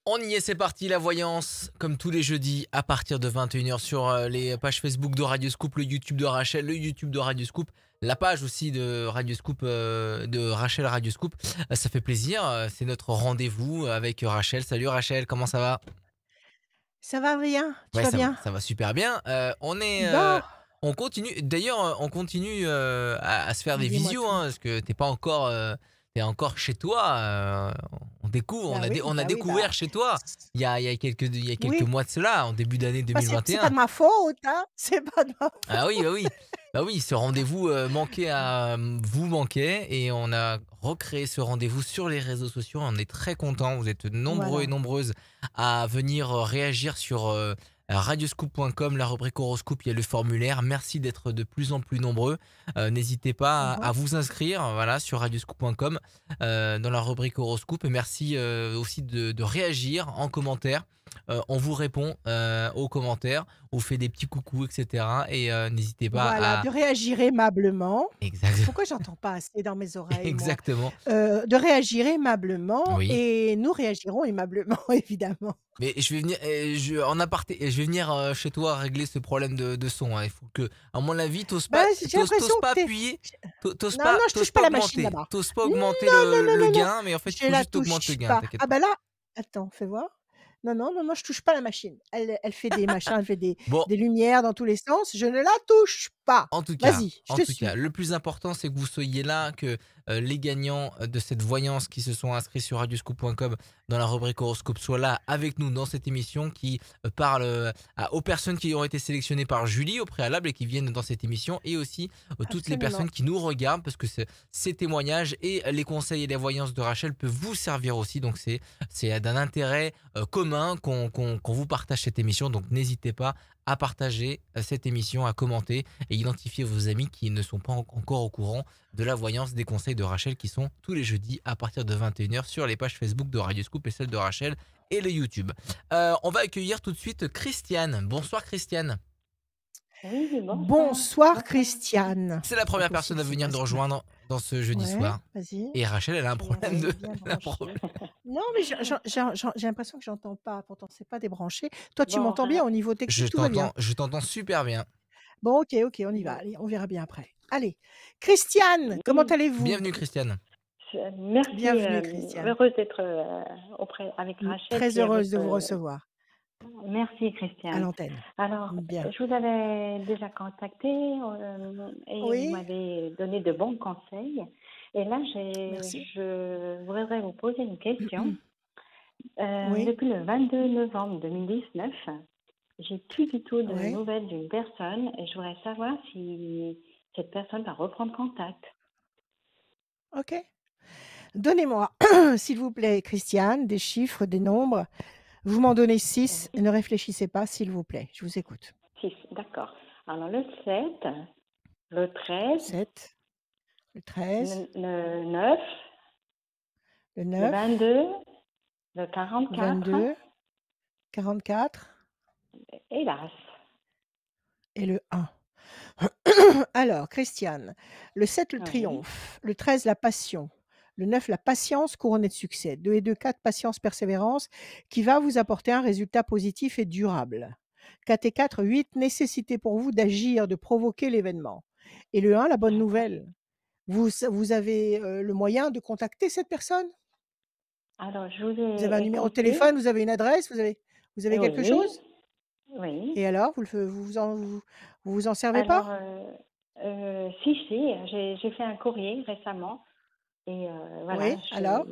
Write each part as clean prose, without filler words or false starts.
On y est, c'est parti, la voyance, comme tous les jeudis, à partir de 21h sur les pages Facebook de Radioscoop, le YouTube de Rachel, le YouTube de Radioscoop, la page aussi de Radioscoop, de Rachel Radioscoop. Ça fait plaisir, c'est notre rendez-vous avec Rachel. Salut Rachel, comment ça va? Ça va bien? Tu Ouais, vas ça va, bien? ça va super bien. Bon, On continue. D'ailleurs, on continue à se faire des dis-moi visios, tout. hein, parce que t'es pas encore, t'es encore chez toi. On découvre, Bah oui, on a bah oui, bah, découvert chez toi. c Il y a quelques oui, mois de cela, en début d'année bah, c'est pas 2021. de ma faute, hein, c'est pas de ma Ah oui, faute. bah oui. Bah oui, ce rendez-vous, vous manquait et on a recréé ce rendez-vous sur les réseaux sociaux. On est très contents. Vous êtes nombreux et Voilà. nombreuses à venir, réagir sur, radioscoop.com, la rubrique horoscope, il y a le formulaire. Merci d'être de plus en plus nombreux. N'hésitez pas Mmh. à vous inscrire, voilà, sur radioscoop.com, dans la rubrique horoscope et merci, aussi de réagir en commentaire. On vous répond, aux commentaires, on fait des petits coucous et cetera et n'hésitez pas Voilà, à de réagir aimablement. exact Pourquoi j'entends pas assez dans mes oreilles, moi? exactement. De réagir aimablement Oui, et nous réagirons aimablement, évidemment. mais je vais venir, en aparté, je vais venir, chez toi régler ce problème de son, hein. Il faut que à mon avis, Bah, j'ai l'impression t'oses pas que tu es appuyer, non, non, je touche pas la machine là-bas. t'oses pas Non, augmenter non, non, le non, non, gain, mais en fait, il je faut la juste tu le touche gain, pas. t'inquiète Ah pas. bah là, attends, fais voir. Non, non, non, non, je touche pas la machine. Elle fait des machins, elle fait Bon, des lumières dans tous les sens, je ne la touche pas. Vas-y, je En te tout cas, suis. le plus important, c'est que vous soyez là, que, les gagnants, de cette voyance qui se sont inscrits sur radioscoop.com dans la rubrique horoscope soient là avec nous dans cette émission qui, parle, aux personnes qui ont été sélectionnées par Julie au préalable et qui viennent dans cette émission et aussi, toutes les Absolument. personnes qui nous regardent parce que ces témoignages et les conseils et les voyances de Rachel peuvent vous servir aussi. Donc c'est d'un intérêt, commun qu'on vous partage cette émission. Donc n'hésitez pas à partager, cette émission, à commenter et identifier vos amis qui ne sont pas encore au courant de la voyance des conseils de Rachel qui sont tous les jeudis à partir de 21h sur les pages Facebook de Radioscoop et celle de Rachel et le YouTube. On va accueillir tout de suite Christiane. Bonsoir Christiane. Oui, bonsoir. Bonsoir Bonsoir. Christiane. C'est la Faut première aussi personne à que c'est venir parce nous que rejoindre dans ce jeudi ouais, soir. vas-y. Et Rachel, elle a un Je problème de suis bien elle a un problème. branchée. Non, mais j'ai l'impression que j'entends pas, pourtant c'est pas débranché. Toi, tu Bon, m'entends bien au niveau technique, tout va bien? Je t'entends super bien. Bon, OK, OK, on y va. bon, Allez, on verra bien après. Allez, Christiane, comment oui, allez-vous? Bienvenue Christiane. merci, Bienvenue Christiane. heureuse d'être, auprès avec Rachel Très qui est heureuse de votre, vous recevoir merci à Christiane. l'antenne. Alors, Bien. je vous avais déjà contacté, et vous Oui, m'avez donné de bons conseils et là, merci. je voudrais vous poser une question. Oui, Depuis le 22 novembre 2019, j'ai plus du tout de oui, nouvelles d'une personne et je voudrais savoir si cette personne va reprendre contact. OK. Donnez-moi, s'il vous plaît, Christiane, des chiffres, des nombres. Vous m'en donnez 6. Oui, Ne réfléchissez pas, s'il vous plaît. Je vous écoute. 6, d'accord. Alors le 7, le 13, 7, le 13, le 9, le le 9, 22, le le 44 22, 44 et l'As. et le 1. Alors, Christiane, le 7, le Oui, triomphe, le 13, la passion, le 9, la patience couronnée de succès, 2 et 2, 4, patience, persévérance, qui va vous apporter un résultat positif et durable. 4 et 4, 8, nécessité pour vous d'agir, de provoquer l'événement. Et le 1, la bonne d'accord. nouvelle. Vous avez le moyen de contacter cette personne? Alors je vous Vous avez un ai numéro de écouté. téléphone? Vous avez une adresse? Vous avez quelque Oui, chose? oui. Et alors, vous vous en servez pas? Alors, si, si, j'ai fait un courrier récemment et voilà, Oui, alors?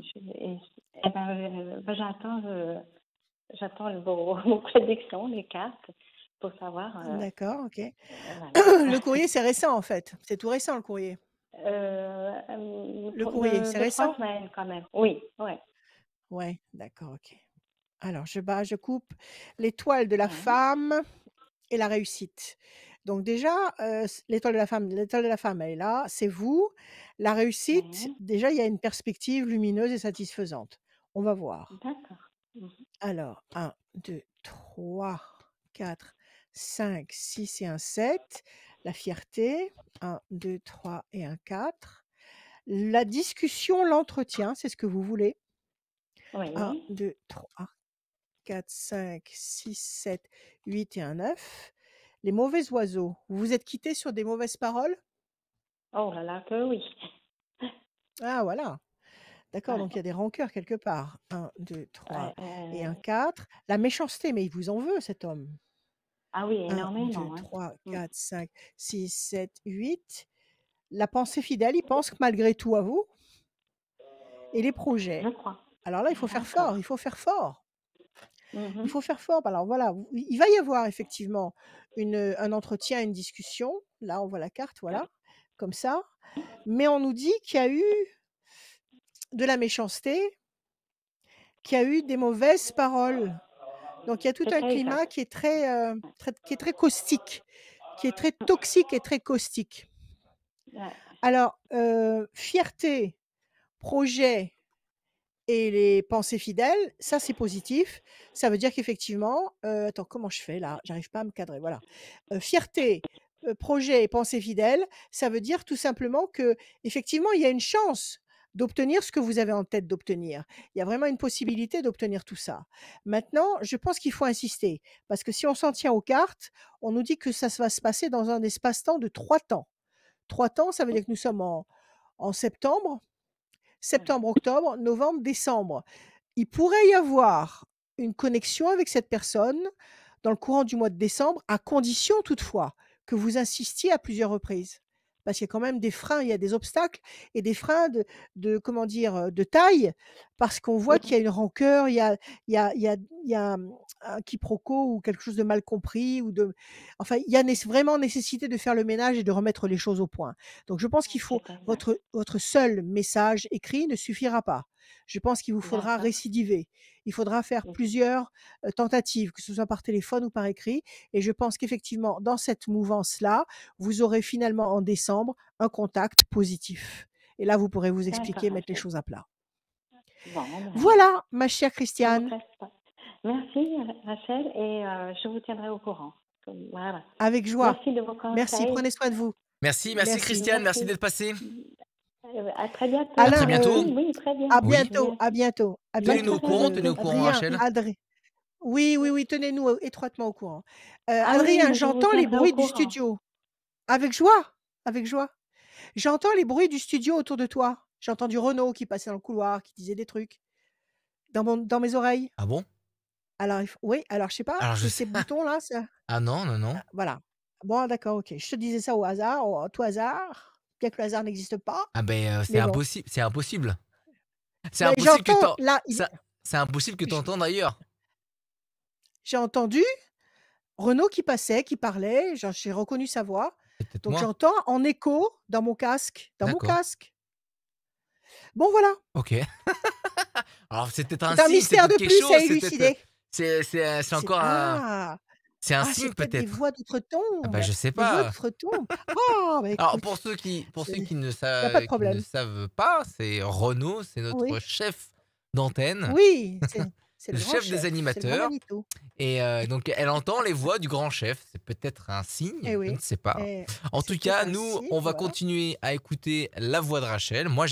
j'attends vos prédictions, les cartes, pour savoir, D'accord, OK. voilà. Le courrier, c'est récent, en fait. C'est tout récent, le courrier. Le Pour courrier, c'est de 3 récent? semaines quand même. Oui, ouais, Ouais, d'accord, OK. Alors je coupe l'étoile de la ouais. femme et la réussite. Donc déjà, l'étoile de la femme, elle est là, c'est vous. La réussite, Ouais, déjà, il y a une perspective lumineuse et satisfaisante. On va voir. d'accord. Mmh. Alors 1, 2, 3, 4, 5, 6 et un 7. La fierté, 1, 2, 3 et un 4. La discussion, l'entretien, c'est ce que vous voulez. 1, Oui, 2, 3. 4, 5, 6, 7, 8 et un 9. Les mauvais oiseaux. Vous vous êtes quittés sur des mauvaises paroles? Oh là là, que oui. Ah voilà. D'accord, Ouais, donc il y a des rancœurs quelque part. 1, 2, 3 ouais, et un 4. La méchanceté, mais il vous en veut cet homme. ah oui, 1, 2, énormément, hein. 3, Mm. 4, 5, 6, 7, 8. La pensée fidèle, il pense que malgré tout à vous. Et les Je projets. crois. Alors là, il faut faire fort, il D'accord. faut faire fort. Il Mhm. faut faire fort. Alors voilà, il va y avoir effectivement un entretien, une discussion. Là, on voit la carte, voilà, comme ça. Mais on nous dit qu'il y a eu de la méchanceté, qu'il y a eu des mauvaises paroles. Donc il y a tout C'est un très climat exact. qui est qui est très caustique, qui est très toxique et très caustique. Ouais. Alors, fierté, projet et les pensées fidèles, ça c'est positif. Ça veut dire qu'effectivement, attends, comment je fais là? J'arrive pas à me cadrer, voilà. Fierté, projet et pensée fidèle, ça veut dire tout simplement qu'effectivement, il y a une chance d'obtenir ce que vous avez en tête d'obtenir. Il y a vraiment une possibilité d'obtenir tout ça. Maintenant, je pense qu'il faut insister parce que si on s'en tient aux cartes, on nous dit que ça va se passer dans un espace-temps de 3 temps. 3 temps, ça veut dire que nous sommes en septembre, septembre, octobre, novembre, décembre. Il pourrait y avoir une connexion avec cette personne dans le courant du mois de décembre, à condition toutefois que vous insistiez à plusieurs reprises. Parce qu'il y a quand même des freins, il y a des obstacles et des freins comment dire, de taille, parce qu'on voit qu'il y a une rancœur, il y a un quiproquo ou quelque chose de mal compris enfin, il y a vraiment nécessité de faire le ménage et de remettre les choses au point. Donc je pense qu'il faut C'est exact. votre seul message écrit ne suffira pas. Je pense qu'il vous faudra D'accord. récidiver. Il faudra faire plusieurs tentatives, que ce soit par téléphone ou par écrit. Et je pense qu'effectivement, dans cette mouvance-là, vous aurez finalement en décembre un contact positif. Et là, vous pourrez vous D'accord, expliquer, mettre les Rachel. choses à plat. Bon, ben, Voilà, ma chère je ne Christiane, presse pas. Merci, Rachel, et je vous tiendrai au courant. Voilà. avec joie. Merci de vos Merci, conseils. prenez soin de vous. Merci, merci Merci. Christiane, merci Merci. d'être passé. À très bientôt. À très Alain, bientôt. Merci. Oui, très à bientôt. Oui. bientôt, à Merci. bientôt, à Bonne Tenez-nous au bientôt. courant, soirée. tenez au courant, Adrien, Rachel. Oui, oui, oui, tenez-nous étroitement au courant. Ah oui, Adrien, mais je vous j'entends les tiendrai au bruits du courant. studio. Avec joie, avec joie. J'entends les bruits du studio autour de toi. J'ai entendu Renaud qui passait dans le couloir, qui disait des trucs dans mes oreilles. Ah bon? Alors, oui, alors je sais pas, Alors je c'est sais. ces boutons-là, ça. Ah non, non, non. Voilà. Bon, d'accord, ok. Je te disais ça au hasard, à tout hasard, bien que le hasard n'existe pas. Ah ben c'est Mais bon, impossible, c'est impossible. C'est mais impossible que j'entends t'en... là, ça- C'est impossible que j- t'entendes ailleurs. j'ai entendu Renaud qui passait, qui parlait, j'ai reconnu sa voix. C'est peut-être Donc moi. j'entends en écho dans mon casque, dans mon D'accord. casque. Bon, voilà. Ok. Alors c'est peut-être un C'est un signe, c'est mystère de peut-être quelque plus à chose, c'est peut-être... élucider. C'est C'est encore un... ah! C'est un Ah, c'est signe peut-être des peut-être. voix Ah bah d'outre-tombe, je sais des voix pas. d'outre-tombe. Oh, bah, Alors écoute, pour ceux il y a pas de qui ne problème. savent pas, c'est Renaud, c'est notre Oui, chef d'antenne, oui, c'est le le grand chef des chef, c'est le grand animateurs. Manitou. Et donc elle entend les voix du grand chef. C'est peut-être un signe, Eh je ne oui, sais pas. En c'est tout peut-être cas, un nous, signe, on va voilà. continuer à écouter la voix de Rachel. Moi,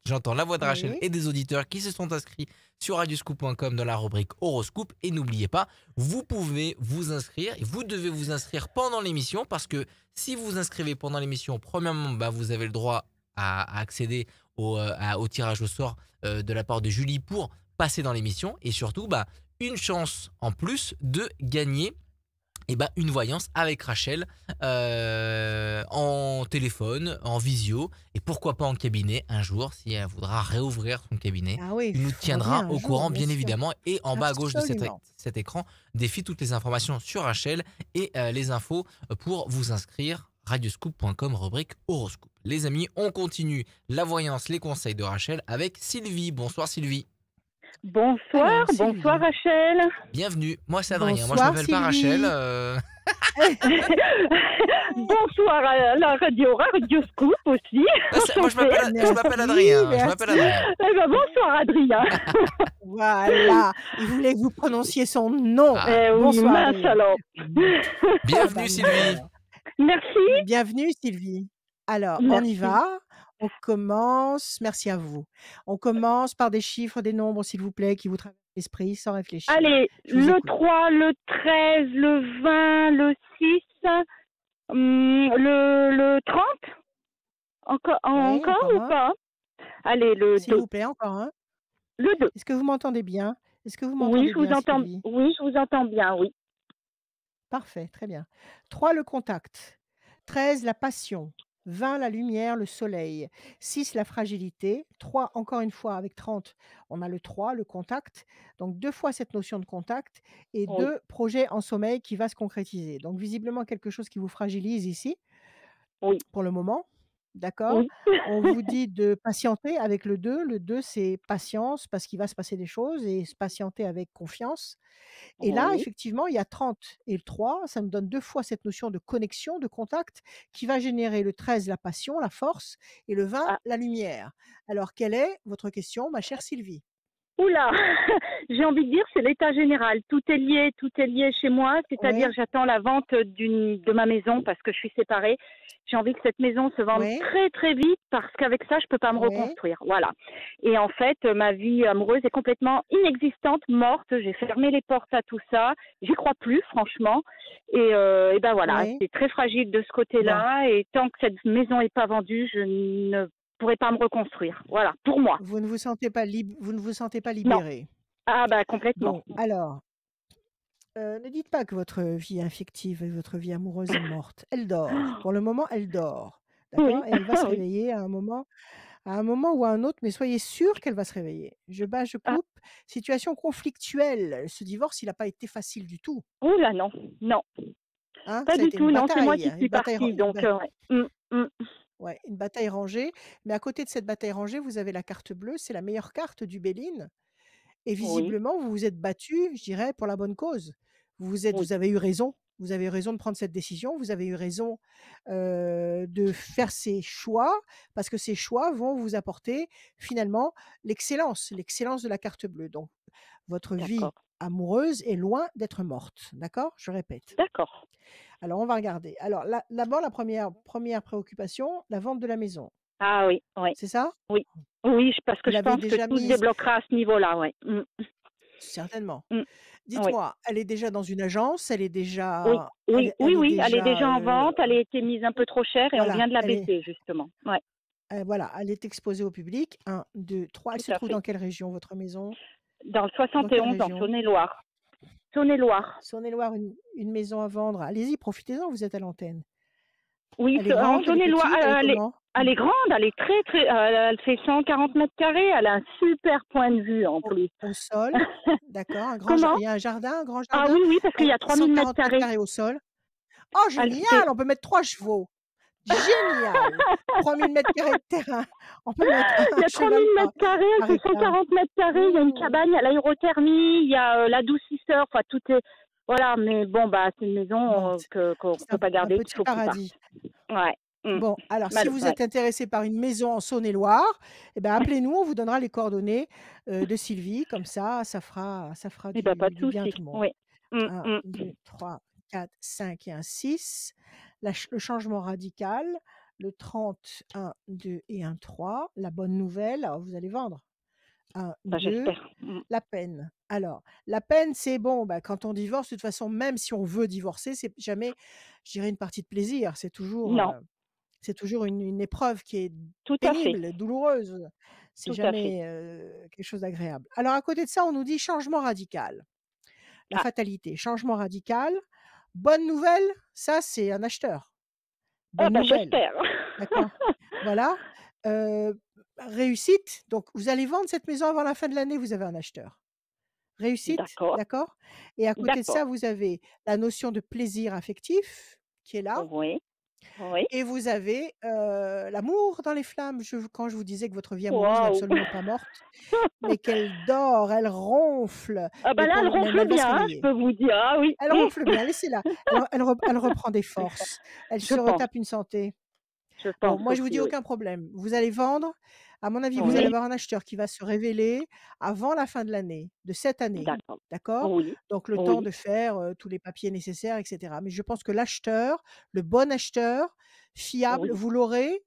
j'entends la voix de Rachel Oui, et des auditeurs qui se sont inscrits sur radioscoop.com dans la rubrique horoscope. Et n'oubliez pas, vous pouvez vous inscrire et vous devez vous inscrire pendant l'émission parce que si vous vous inscrivez pendant l'émission, premièrement, bah, vous avez le droit à accéder au tirage au sort de la part de Julie pour passer dans l'émission et surtout, bah, une chance en plus de gagner une voyance avec Rachel en téléphone, en visio et pourquoi pas en cabinet un jour si elle voudra réouvrir son cabinet. ah oui, il Tu nous faudra bien tiendras un au jour, courant bien bien sûr, évidemment et en bas à gauche de absolument. cet écran défile toutes les informations sur Rachel et les infos pour vous inscrire radioscoop.com rubrique horoscope. Les amis, on continue la voyance, les conseils de Rachel avec Sylvie. Bonsoir Sylvie. Bonsoir, Alors, bonsoir Sylvie. Rachel. Bienvenue. Moi c'est Adrien. Moi je Bonsoir, m'appelle pas Rachel. Sylvie. Bonsoir à la Radio Scoop aussi. Moi je m'appelle Merci, Adrien. Je merci. m'appelle Adrien. Eh ben, bonsoir Adrien. Voilà, il voulait que vous prononciez son nom. Ah. Eh oui, Bonsoir, mince Adrien. alors. Bienvenue bah, Sylvie. Merci. Bienvenue, Sylvie. Alors, on y Merci. va. On commence. Merci à vous. On commence par des chiffres, des nombres, s'il vous plaît, qui vous traversent. esprit, sans réfléchir. Allez, Je vous le écoute. 3, le 13, le 20, le 6, le 30. Encore, Oui, encore encore ou un. pas? Allez, le S'il 2. vous plaît, encore un. Le 2. Est-ce que vous m'entendez bien? Est-ce que vous Oui, m'entendez je vous bien, entends. Sylvie? Oui, je vous entends bien, oui. Parfait, très bien. 3, le contact. 13, la passion. 20, la lumière, le soleil. 6, la fragilité. 3, encore une fois, avec 30, on a le 3, le contact. Donc 2 fois cette notion de contact et Oui. 2, projet en sommeil qui va se concrétiser. Donc visiblement quelque chose qui vous fragilise ici, Oui. pour le moment. D'accord? Oui. On vous dit de patienter avec le 2. Le 2, c'est patience parce qu'il va se passer des choses et se patienter avec confiance. Et là, Oui. effectivement, il y a 30 et le 3, ça me donne 2 fois cette notion de connexion, de contact, qui va générer le 13, la passion, la force, et le 20, Ah. la lumière. Alors, quelle est votre question, ma chère Sylvie? Oula, j'ai envie de dire c'est l'état général. Tout est lié chez moi. C'est-à-dire Oui, j'attends la vente de ma maison parce que je suis séparée. J'ai envie que cette maison se vende oui, très très vite parce qu'avec ça je peux pas me oui. reconstruire. Voilà. Et en fait ma vie amoureuse est complètement inexistante, morte. J'ai fermé les portes à tout ça. J'y crois plus franchement. Et ben voilà, Oui. c'est très fragile de ce Bon, côté-là. Et tant que cette maison est pas vendue, je ne pourrai pas me reconstruire. Voilà, pour moi. vous ne vous sentez pas vous ne vous sentez pas Non. libérée. Ah bah complètement. Bon, alors, ne dites pas que votre vie affective et votre vie amoureuse est morte. Elle dort. Pour le moment, elle dort. Oui, D'accord? Et elle va se oui. réveiller à un moment ou à un autre, mais soyez sûr qu'elle va se réveiller. Je bats, je Ah, coupe. Situation conflictuelle. Ce divorce, il n'a pas été facile du tout. ouh là non, non, Hein? pas Ça a du été une tout, non, c'est moi bataille, qui hein, suis partie, donc ouais. ouais, une bataille rangée. Mais à côté de cette bataille rangée, vous avez la carte bleue. C'est la meilleure carte du Béline. Et Oui, visiblement, vous vous êtes battu, je dirais, pour la bonne cause. oui, Vous avez eu raison. Vous avez eu raison de prendre cette décision. Vous avez eu raison de faire ces choix parce que ces choix vont vous apporter finalement l'excellence de la carte bleue. Donc, votre vie d'accord, amoureuse est loin d'être morte. D'accord? Je répète. d'accord. Alors, on va regarder. Alors, d'abord, la première préoccupation, la vente de la maison. Ah oui, oui, C'est ça? oui. Oui, parce que Vous je l'avez pense que déjà tout se mise débloquera à ce niveau-là, ouais. certainement. Mmh, oui, Dites-moi, elle est déjà dans une agence? oui, oui, oui, Elle est oui, elle est déjà, déjà en vente, elle a été mise un peu trop chère et on voilà, vient de la baisser justement. Ouais, voilà, elle est exposée au public. 1, 2, 3. Elle tout se à trouve fait. dans quelle région, votre maison? Dans le Dans quelle 71, en région? Saône-et-Loire. Saône-et-Loire. Saône-et-Loire, une maison à vendre. Allez-y, profitez-en, vous êtes à l'antenne. Oui, Elle est en grande? Elle est Saône-et-Loire, petite? Elle est comment? elle est grande, elle est très, très, elle fait 140 mètres carrés, elle a un super point de vue en plus. Au sol? D'accord, Comment? il y a un jardin, un grand Ah jardin? oui, oui, parce qu'il y a 3000 mètres 140 mètres carrés. carrés au sol. Oh Elle génial! fait... On peut mettre 3 chevaux. Génial! 3000 mètres carrés de terrain. On peut mettre Il un y a 3000 cheval mètres carrés, par elle fait hectare. 140 mètres carrés, il y a une Mmh. cabane, il y a l'aérothermie, il y a l'adoucisseur, enfin tout est... Voilà, mais bon, bah c'est une Bon, maison qu'on ne c'est peut pas un garder, qu'il petit faut qu'il parte. paradis. Ouais. Mm. Bon, alors si Mal, vous ouais. êtes intéressé par une maison en Saône-et-Loire, eh ben, appelez-nous, on vous donnera les coordonnées, de Sylvie, comme ça fera Eh ben pas de du bien à souci. tout le monde. Oui. Mm, 1, mm. 2, 3, 4, 5 et un 6. Le changement radical, le 30, 1, 2 et un 3. La bonne nouvelle, alors vous allez vendre. 1, Bah, 2. j'espère. Mm. La peine. Alors, la peine, c'est bon, bah, quand on divorce, de toute façon, même si on veut divorcer, c'est jamais, je dirais, une partie de plaisir. Non, C'est toujours une épreuve qui est tout à fait. pénible, douloureuse. C'est Tout à fait. jamais, quelque chose d'agréable. Alors à côté de ça, on nous dit changement radical. La Ah, fatalité, changement radical. Bonne nouvelle, ça c'est un acheteur. ah Bonne bah nouvelle, j'espère. d'accord? Voilà. Réussite, donc vous allez vendre cette maison avant la fin de l'année, vous avez un acheteur. Réussite, D'accord, d'accord? Et à côté de d'accord. ça, vous avez la notion de plaisir affectif qui est là. Oui, oui. Et vous avez, l'amour dans les flammes. Quand je vous disais que votre vie amoureuse n'est Waouh. absolument pas morte, mais qu'elle dort, elle ronfle, Ah bah mais là, elle mais ronfle elle va se bien, hein, je réveiller. peux vous dire. Ah oui. Elle ronfle bien, laissez-la. Elle reprend des forces. Elle Je se pense. retape une santé. Je Bon, pense moi je vous dis aussi, oui. aucun problème. Vous allez vendre, à mon avis, vous allez Oui, avoir un acheteur qui va se révéler avant la fin de l'année, de cette année. d'accord. D'accord? Oui, Donc le temps oui. de faire, tous les papiers nécessaires et cetera. Mais je pense que l'acheteur, le bon acheteur, fiable, Oui. vous l'aurez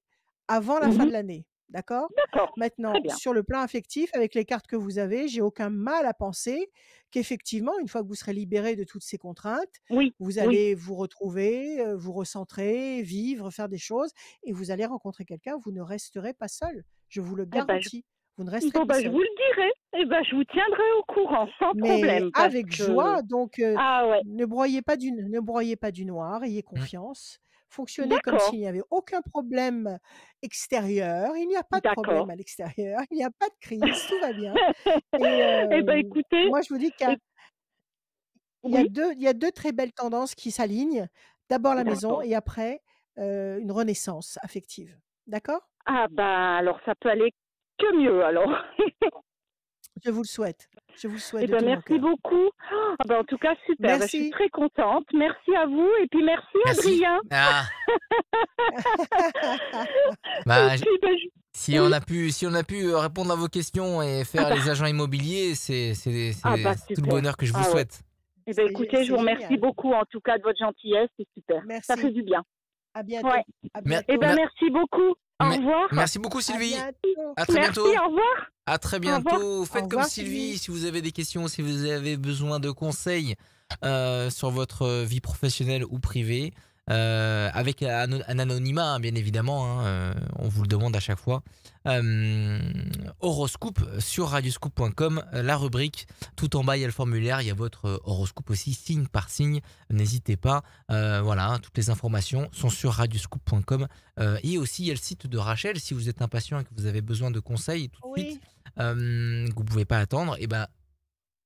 avant la fin Mhm. de l'année. D'accord? D'accord, très Maintenant, bien. sur le plan affectif, avec les cartes que vous avez, j'ai aucun mal à penser qu'effectivement, une fois que vous serez libéré de toutes ces contraintes, Oui, vous oui. allez vous retrouver, vous recentrer, vivre, faire des choses et vous allez rencontrer quelqu'un, vous ne resterez pas seul. Je vous le Eh ben, garantis, vous ne resterez bon, pas ben, je seul. vous le dirai. Eh ben, je vous tiendrai au courant sans Mais problème parce avec que joie, donc ah ouais, ne broyez pas du noir, ayez Mmh. confiance, fonctionnez comme d'accord, s'il n'y avait aucun problème extérieur. Il n'y a pas de problème d'accord. à l'extérieur, il n'y a pas de crise, tout va bien et Eh ben, écoutez, moi je vous dis qu'il y a et oui, il y a 2 très belles tendances qui s'alignent. D'abord la maison d'accord. et après, une renaissance affective. D'accord? Ah bah, alors ça peut aller que mieux alors. Je vous le souhaite. Je vous le souhaite Eh de ben, tout mon merci cœur. beaucoup. Ah bah, en tout cas, super. Bah, je suis Merci. très contente. Merci à vous et puis merci Merci. Adrien. Ah, Et bah, puis, ben, oui. si on a pu répondre à vos questions et Ah faire bah, les agents immobiliers, ah bah, c'est tout le super. bonheur que je vous Ah ouais. souhaite. Eh ben, écoutez, je C'est vous remercie génial. beaucoup en tout cas de votre gentillesse. C'est super. Ça fait Merci. du bien. À Ouais. bientôt. À Mer- Eh ben, bientôt. mer- merci beaucoup. Au mer- revoir. merci beaucoup, À Sylvie. bientôt. À très Merci. bientôt. Au revoir. À très Au revoir. bientôt. Au Faites comme revoir Sylvie Sylvie. si vous avez des questions, si vous avez besoin de conseils sur votre vie professionnelle ou privée, avec un anonymat, hein, bien évidemment. Hein, on vous le demande à chaque fois. Euh, horoscope sur radioscope.com, la rubrique. Tout en bas, il y a le formulaire. Il y a votre horoscope aussi, signe par signe. N'hésitez pas. Voilà, hein, toutes les informations sont sur radioscope.com. Et aussi, il y a le site de Rachel. Si vous êtes impatient et que vous avez besoin de conseils tout de suite, Oui. que vous pouvez pas attendre, et ben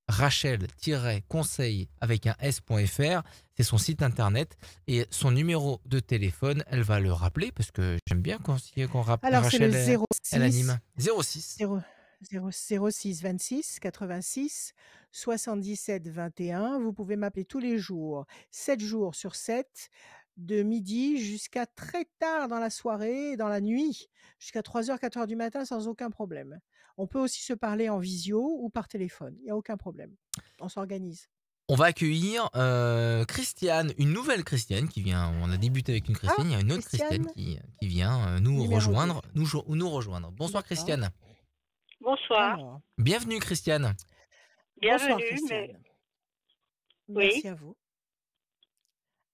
Rachel-conseil avec un s.fr, c'est son site internet et son numéro de téléphone, elle va le rappeler parce que j'aime bien quand Alors c'est le Rachel elle 06 anime. 06 0 06 26 86 77 21. Vous pouvez m'appeler tous les jours, 7 jours sur 7, de midi jusqu'à très tard dans la soirée, dans la nuit, jusqu'à 3 heures, 4 heures du matin sans aucun problème. On peut aussi se parler en visio ou par téléphone, il n'y a aucun problème. On s'organise. On va accueillir Christiane, une nouvelle Christiane qui vient. On a débuté avec une Ah, Christiane, il y a une autre Christiane Christiane, qui vient nous numéro 2. rejoindre. Nous rejoindre. Bonsoir D'accord. Christiane. Bonsoir, Alors, Bienvenue Christiane. bonsoir bienvenue, mais Christiane. oui, Merci à vous.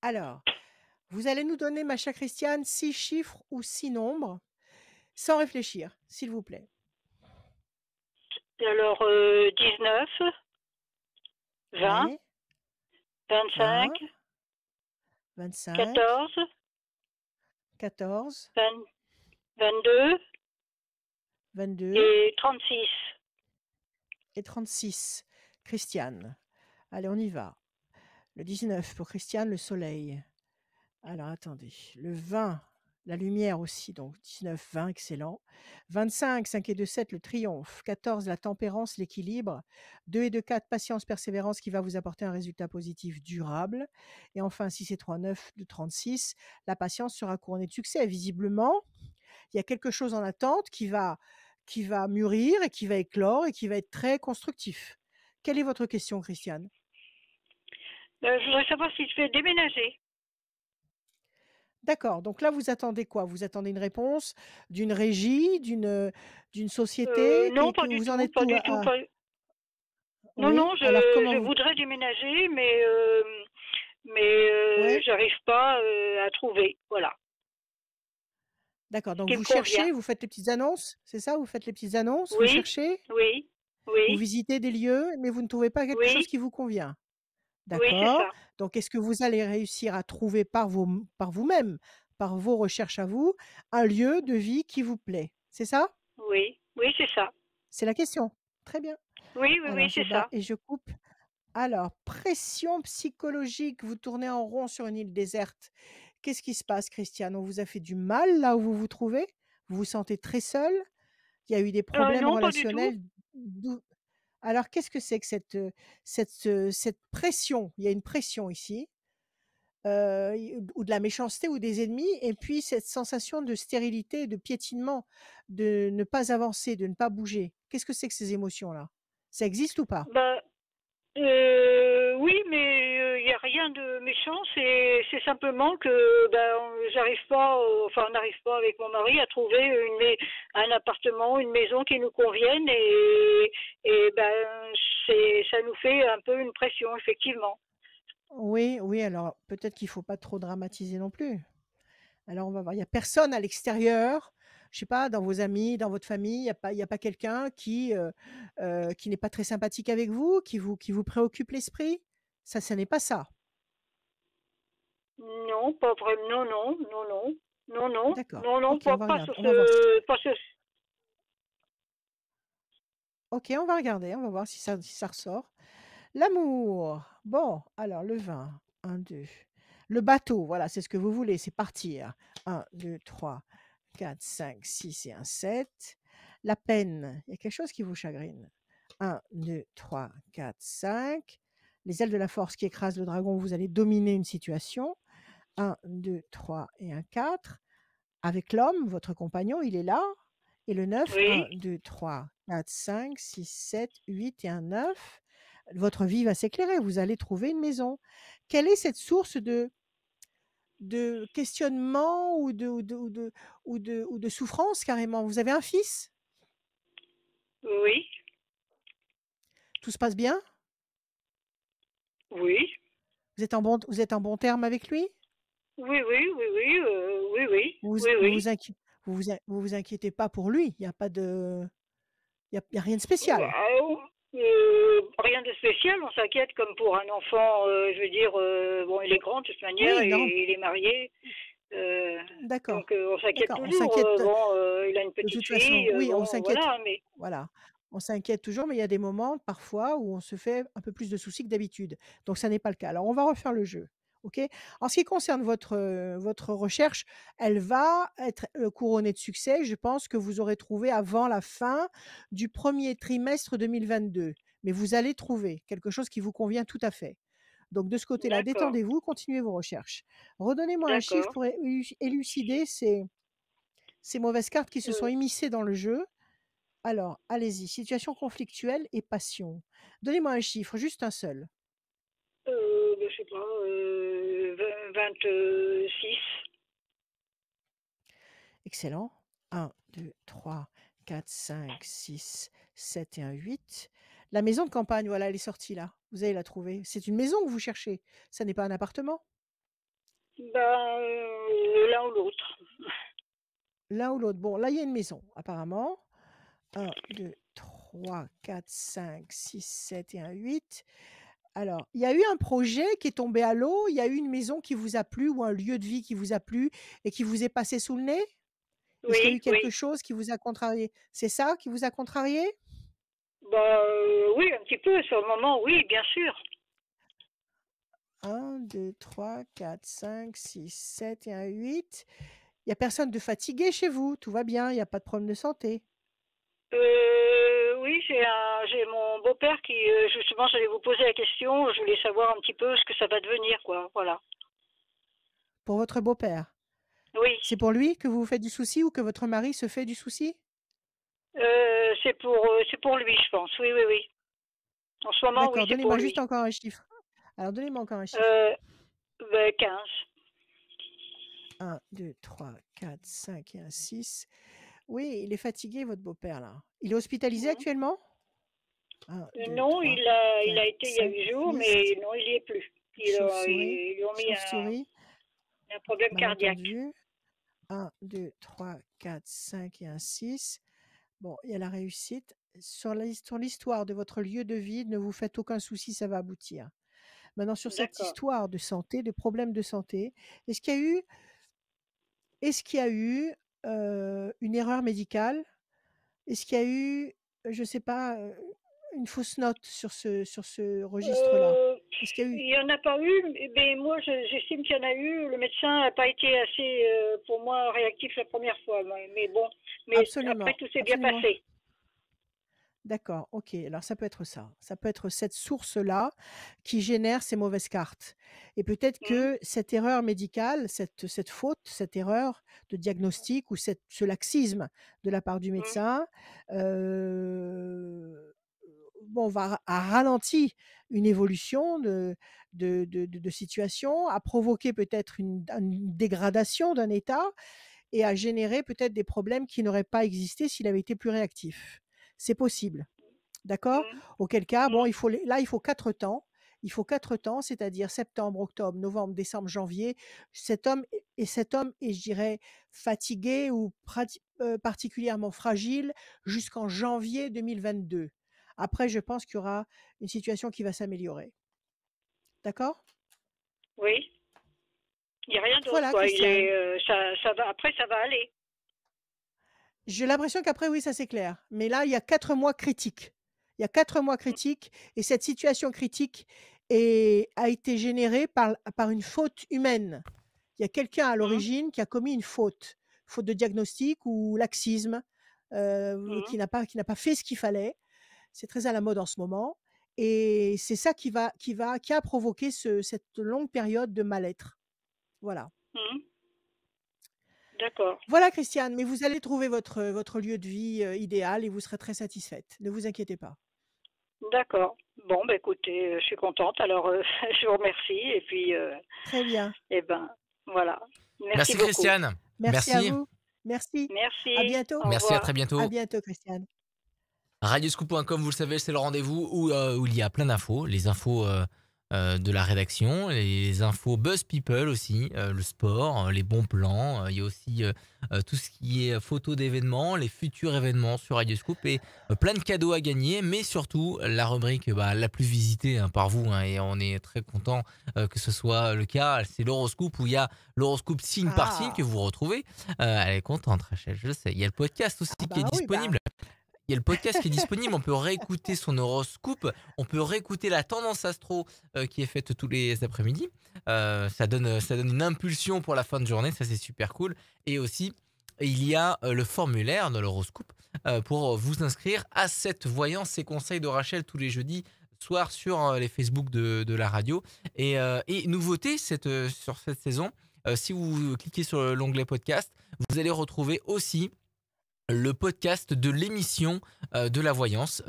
Alors, vous allez nous donner, ma chère Christiane, 6 chiffres ou 6 nombres, sans réfléchir, s'il vous plaît. alors 19, 20, Oui, 25, 20, 25, 14, 14, 20, 22 22 et 36. et 36. Christiane. Allez, on y va. Le 19 pour Christiane, le soleil. Alors, attendez. Le 20, la lumière aussi, donc 19, 20, excellent. 25, 5 et 2, 7, le triomphe. 14, la tempérance, l'équilibre. 2 et 2, 4, patience, persévérance qui va vous apporter un résultat positif durable. Et enfin, 6 et 3, 9, le 36, la patience sera couronnée de succès. Et visiblement, il y a quelque chose en attente qui va mûrir et qui va éclore et qui va être très constructif. Quelle est votre question, Christiane? Je voudrais savoir si je vais déménager. D'accord, donc là, vous attendez quoi? Vous attendez une réponse d'une régie, d'une société? Non, pas Que du vous en tout, êtes pas où? du tout. Non, Oui, non, alors comment je vous... voudrais déménager, mais Ouais, j'arrive pas à trouver. Voilà, d'accord, ce donc qui me vous convient. cherchez, vous faites les petites annonces, c'est ça? Vous faites les petites annonces, vous Oui, cherchez, oui, vous oui, visitez des lieux, mais vous ne trouvez pas quelque chose oui, qui vous convient. oui, c'est D'accord, ça. donc est-ce que vous allez réussir à trouver par vous-même, par vos recherches à vous, un lieu de vie qui vous plaît? C'est ça? Oui, oui, c'est ça. C'est la question. Très bien. Oui, oui, Alors oui, je c'est bats ça. et je coupe. Alors, pression psychologique, vous tournez en rond sur une île déserte. Qu'est-ce qui se passe, Christiane? On vous a fait du mal là où vous vous trouvez? Vous vous sentez très seul? Il y a eu des problèmes Non, pas du tout. relationnels? D'où alors qu'est-ce que c'est que cette pression? Il y a une pression ici, ou de la méchanceté ou des ennemis et puis cette sensation de stérilité, de piétinement, de ne pas avancer, de ne pas bouger. Qu'est-ce que c'est que ces émotions-là? Ça existe ou pas? Bah, oui, mais il y a rien de méchant. C'est simplement que ben j'arrive pas, enfin on n'arrive pas avec mon mari à trouver un appartement, une maison qui nous convienne et ben ça nous fait un peu une pression, effectivement. Oui, oui, alors peut-être qu'il faut pas trop dramatiser non plus. Alors on va voir, il y a personne à l'extérieur, je sais pas, dans vos amis, dans votre famille, il y a pas quelqu'un qui n'est pas très sympathique avec vous, qui vous préoccupe l'esprit? Ça n'est pas ça? Non, pas vraiment. Non, non, non, non, non, non, D'accord. non, non, OK, pas sur on va voir si pas sur. OK, on va regarder, on va voir si ça ressort. L'amour. Bon, alors le 20, 1, 2. Le bateau, voilà, c'est ce que vous voulez, c'est partir. 1, 2, 3, 4, 5, 6 et un 7. La peine, il y a quelque chose qui vous chagrine. 1, 2, 3, 4, 5. Les ailes de la force qui écrasent le dragon, vous allez dominer une situation. 1, 2, 3 et un 4. Avec l'homme, votre compagnon, il est là. Et le 9, 1, Oui, 2, 3, 4, 5, 6, 7, 8 et un 9. Votre vie va s'éclairer, vous allez trouver une maison. Quelle est cette source de questionnement ou de souffrance carrément? Vous avez un fils? oui, Tout se passe bien? oui, Vous êtes en bon terme avec lui? oui, oui, oui, oui, oui, oui, Vous vous oui, vous vous oui. inqui vous vous inquiétez pas pour lui? Il y a pas de il y a rien de spécial? Rien de spécial, on s'inquiète comme pour un enfant, je veux dire, bon, il est grand de toute manière Oui, non, et il est marié, euh, d'accord, donc on s'inquiète d'accord, on toujours. s'inquiète, Bon, il a une de petite toute façon, fille, oui, on bon, s'inquiète, voilà, mais voilà, on s'inquiète toujours, mais il y a des moments parfois où on se fait un peu plus de soucis que d'habitude. Donc ça n'est pas le cas. Alors on va refaire le jeu, OK? En ce qui concerne votre recherche, elle va être, couronnée de succès. Je pense que vous aurez trouvé avant la fin du premier trimestre 2022. Mais vous allez trouver quelque chose qui vous convient tout à fait. Donc de ce côté-là, d'accord, détendez-vous, continuez vos recherches. Redonnez-moi un chiffre d'accord. pour élucider ces mauvaises cartes qui se sont Euh, immiscées dans le jeu. Alors, allez-y, situation conflictuelle et passion. Donnez-moi un chiffre, juste un seul. je sais pas, 26. Excellent. 1, 2, 3, 4, 5, 6, 7 et un 8. La maison de campagne, voilà, elle est sortie là. Vous allez la trouver. C'est une maison que vous cherchez. Ça n'est pas un appartement. Ben, l'un ou l'autre. L'un ou l'autre. Bon, là, il y a une maison, apparemment. 1, 2, 3, 4, 5, 6, 7 et un 8. Alors, il y a eu un projet qui est tombé à l'eau, il y a eu une maison qui vous a plu ou un lieu de vie qui vous a plu et qui vous est passé sous le nez? Est-ce qu'il y a eu Oui, quelque oui. chose qui vous a contrarié? C'est ça qui vous a contrarié? Ben, oui, un petit peu, sur le moment, oui, bien sûr. 1, 2, 3, 4, 5, 6, 7 et un 8. Il y a personne de fatigué chez vous, tout va bien, il y a pas de problème de santé. Oui, j'ai mon beau-père qui, justement, j'allais vous poser la question, je voulais savoir un petit peu ce que ça va devenir, quoi, voilà. Pour votre beau-père, Oui, c'est pour lui que vous vous faites du souci ou que votre mari se fait du souci? c'est pour lui, je pense, oui, oui, oui. En ce moment, oui, D'accord, c'est pour donnez-moi juste lui. encore un chiffre. Alors donnez-moi encore un chiffre. Euh, ben, 15. 1, 2, 3, 4, 5 et un 6. Oui, il est fatigué, votre beau-père, là. Il est hospitalisé Mhm. actuellement? 1, 2, Non, 3, il a 4, été il y a 5, 8 jours, 6. mais non, il y est plus. Chauve-souris, Ils lui ont mis chauve-souris, un problème cardiaque. malentendu. 1, 2, 3, 4, 5 et un 6. Bon, il y a la réussite. Sur l'histoire de votre lieu de vie, ne vous faites aucun souci, ça va aboutir. Maintenant, sur cette D'accord. histoire de santé, de problèmes de santé, est-ce qu'il y a eu, est-ce qu'il y a eu une erreur médicale? Est-ce qu'il y a eu, je ne sais pas, une fausse note sur ce registre-là? Euh, Est-ce qu'il y a eu? il n'y en a pas eu, mais moi j'estime qu'il y en a eu. Le médecin n'a pas été assez, pour moi, réactif la première fois. Mais bon, mais après Absolument, tout s'est bien absolument. passé. D'accord, OK. Alors ça peut être ça. Ça peut être cette source-là qui génère ces mauvaises cartes et peut-être Hmm, que cette erreur médicale, cette faute, cette erreur de diagnostic ou ce laxisme de la part du hmm, médecin, heu, bon, a ralenti une évolution de situation, a provoqué peut-être une dégradation d'un état et à générer peut-être des problèmes qui n'auraient pas existé s'il avait été plus réactif. C'est possible. D'accord? Mhm. Auquel cas, bon, Mhm. il faut 4 temps. Il faut 4 temps, c'est-à-dire septembre, octobre, novembre, décembre, janvier. Cet homme est, je dirais, fatigué ou particulièrement fragile jusqu'en janvier 2022. Après, je pense qu'il y aura une situation qui va s'améliorer. D'accord? Oui, il n'y a rien d'autre, Voilà, quoi. Christiane. Ça va, après, ça va aller. J'ai l'impression qu'après, oui, ça c'est clair. Mais là, il y a 4 mois critiques. Il y a 4 mois Mhm. critiques et cette situation critique a été générée par une faute humaine. Il y a quelqu'un à Mhm. l'origine qui a commis une faute de diagnostic ou laxisme, Mhm. qui n'a pas fait ce qu'il fallait. C'est très à la mode en ce moment et c'est ça qui a provoqué cette longue période de mal-être. Voilà. Mhm. D'accord. Voilà Christiane, mais vous allez trouver votre lieu de vie, idéal et vous serez très satisfaite. Ne vous inquiétez pas. D'accord. Bon, bah, écoutez, je suis contente. Alors, je vous remercie. Et puis, Très bien. eh ben, voilà. Merci Merci beaucoup. Christiane. Merci à Merci. vous. Merci. À Merci. bientôt. Au Merci, à revoir. très À bientôt. bientôt Christiane. Radioscoop.com, vous le savez, c'est le rendez-vous où il y a plein d'infos, les infos de la rédaction, les infos Buzz People aussi, le sport, les bons plans. Il y a aussi tout ce qui est photos d'événements, les futurs événements sur Radioscoop et plein de cadeaux à gagner, mais surtout la rubrique la plus visitée par vous, et on est très content que ce soit le cas. C'est l'horoscope où il y a l'horoscope signe par signe que Ah! vous retrouvez. Elle est contente, Rachel, je le sais. Il y a le podcast aussi Ah qui est bah oui, bah disponible. Il y a le podcast qui est disponible, on peut réécouter son horoscope, on peut réécouter la tendance astro qui est faite tous les après-midi. Ça donne une impulsion pour la fin de journée, ça c'est super cool. Et aussi, il y a le formulaire de l'horoscope pour vous inscrire à cette voyance et conseils de Rachel tous les jeudis soir sur les Facebook de la radio. Et nouveauté sur cette saison, si vous cliquez sur l'onglet podcast, vous allez retrouver aussi le podcast de l'émission de la voyance.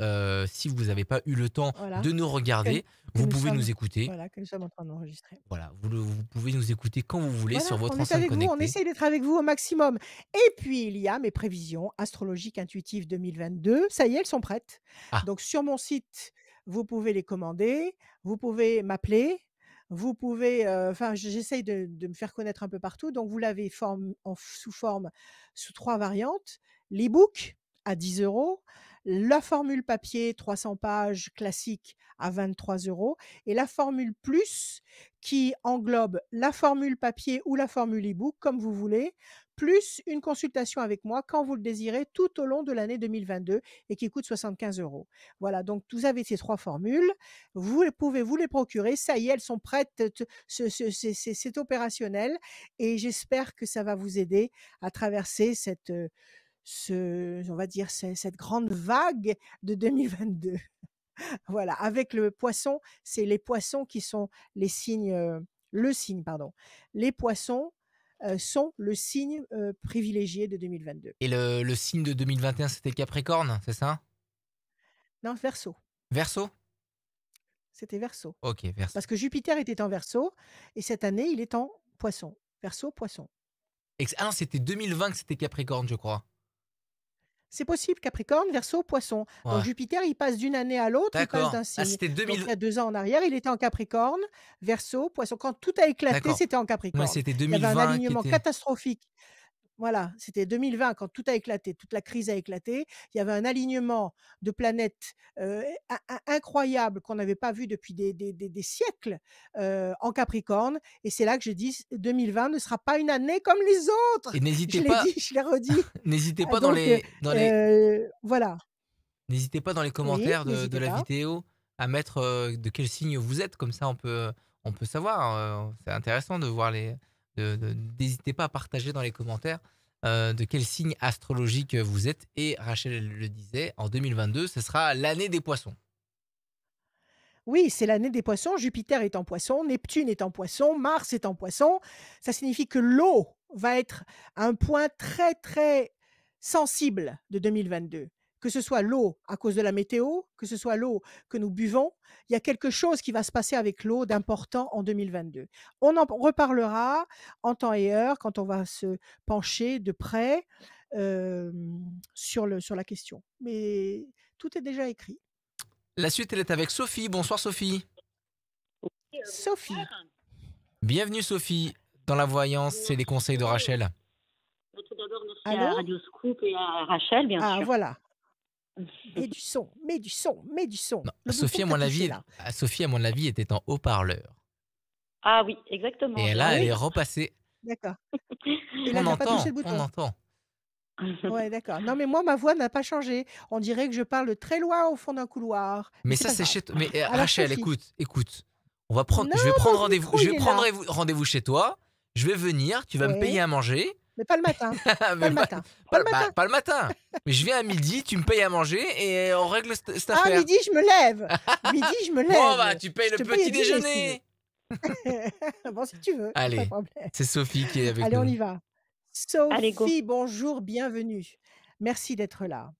Si vous n'avez pas eu le temps voilà, de nous que regarder, que vous nous pouvez sommes nous écouter. voilà, que nous sommes en train d'enregistrer. Voilà, vous pouvez nous écouter quand vous voulez Voilà, sur on votre est enceinte avec vous, on connectée. essaye d'être avec vous au maximum. Et puis, il y a mes prévisions astrologiques intuitives 2022. Ça y est, elles sont prêtes. Ah, Donc, sur mon site, vous pouvez les commander, vous pouvez m'appeler, vous pouvez, enfin, j'essaye de me faire connaître un peu partout. Donc, vous l'avez sous 3 variantes. L'e-book à 10 €, la formule papier 300 pages classique à 23 € et la formule plus qui englobe la formule papier ou la formule e-book, comme vous voulez, plus une consultation avec moi quand vous le désirez tout au long de l'année 2022 et qui coûte 75 €. Voilà, donc vous avez ces 3 formules, vous pouvez vous les procurer, ça y est, elles sont prêtes, c'est opérationnel et j'espère que ça va vous aider à traverser on va dire, cette grande vague de 2022. Voilà, avec le poisson, c'est les poissons qui sont les signes, le signe, pardon. Les poissons, sont le signe, privilégié de 2022. et le signe de 2021, c'était Capricorne, c'est ça? Non, Verseau, Verseau? c'était Verseau. Ok, Verseau. Parce que Jupiter était en Verseau et cette année, il est en Poisson. Verseau, Poisson. Ah non, c'était 2020 que c'était Capricorne, je crois. C'est possible, Capricorne, Verseau, Poisson. Donc Ouais, Jupiter, il passe d'une année à l'autre, il passe d'accord. d'un Ah, signe. c'était Donc 2000. il y a 2 ans en arrière, il était en Capricorne, Verseau, Poisson. Quand tout a éclaté, D'accord. c'était en Ouais, Capricorne. c'était Il y avait un 2020 qui alignement était. catastrophique. Voilà, c'était 2020 quand tout a éclaté, toute la crise a éclaté. Il y avait un alignement de planètes, incroyable qu'on n'avait pas vu depuis des siècles, en Capricorne et c'est là que je dis: «2020 ne sera pas une année comme les autres». Et Je l'ai dit, je l'ai redit. n'hésitez Ah pas dans donc voilà. n'hésitez pas dans les Oui, commentaires de n'hésitez la pas. vidéo à mettre de quel signe vous êtes, comme ça on peut savoir. C'est intéressant de voir n'hésitez pas à partager dans les commentaires de quel signe astrologique vous êtes. Et Rachel le disait, en 2022, ce sera l'année des poissons. Oui, c'est l'année des poissons. Jupiter est en poisson, Neptune est en poisson, Mars est en poisson. Ça signifie que l'eau va être un point très, très sensible de 2022. que ce soit l'eau à cause de la météo, que ce soit l'eau que nous buvons, il y a quelque chose qui va se passer avec l'eau d'important en 2022. On en reparlera en temps et heure quand on va se pencher de près sur la question. Mais tout est déjà écrit. La suite, elle est avec Sophie. Bonsoir Sophie. Sophie, Bienvenue Sophie dans la voyance, c'est les conseils de Rachel. Tout d'abord, merci allô? à Radio Scoop et à Rachel, bien Ah sûr. voilà, mets du son, mets du son, mets du son. Non, Le Sophie, bouton à que mon tu as touché avis, là. Sophie, à mon avis, était en haut-parleur. Ah oui, Et exactement. j'ai là, elle est entendu. repassée. D'accord. Et là, On tu n'as pas touché entend, le on bouton. entend. Ouais, d'accord. Non, mais moi, ma voix n'a pas changé. On dirait que je parle très loin au fond d'un couloir. Mais Mais c'est ça, pas c'est grave. chez toi. Mais Alors, Rachel, Sophie. écoute. Non, Je vais prendre mon rendez-vous. micro, Je il vais est prendre là. rendez-vous chez toi. Je vais venir. Tu vas me payer Ouais, à manger. mais pas le matin. Pas Mais le matin. Pas le matin. pas le matin. Mais je viens à midi. Tu me payes à manger et on règle cette Ah, affaire. midi, je me lève. Midi, je me Bon, bah, lève. tu payes Je le te paye à petit dîner si tu veux. déjeuner. Bon, si tu veux, pas de Allez, problème. c'est Sophie qui est avec Allez, on nous. y va. Allez, go. Sophie, bonjour, bienvenue. Merci d'être là.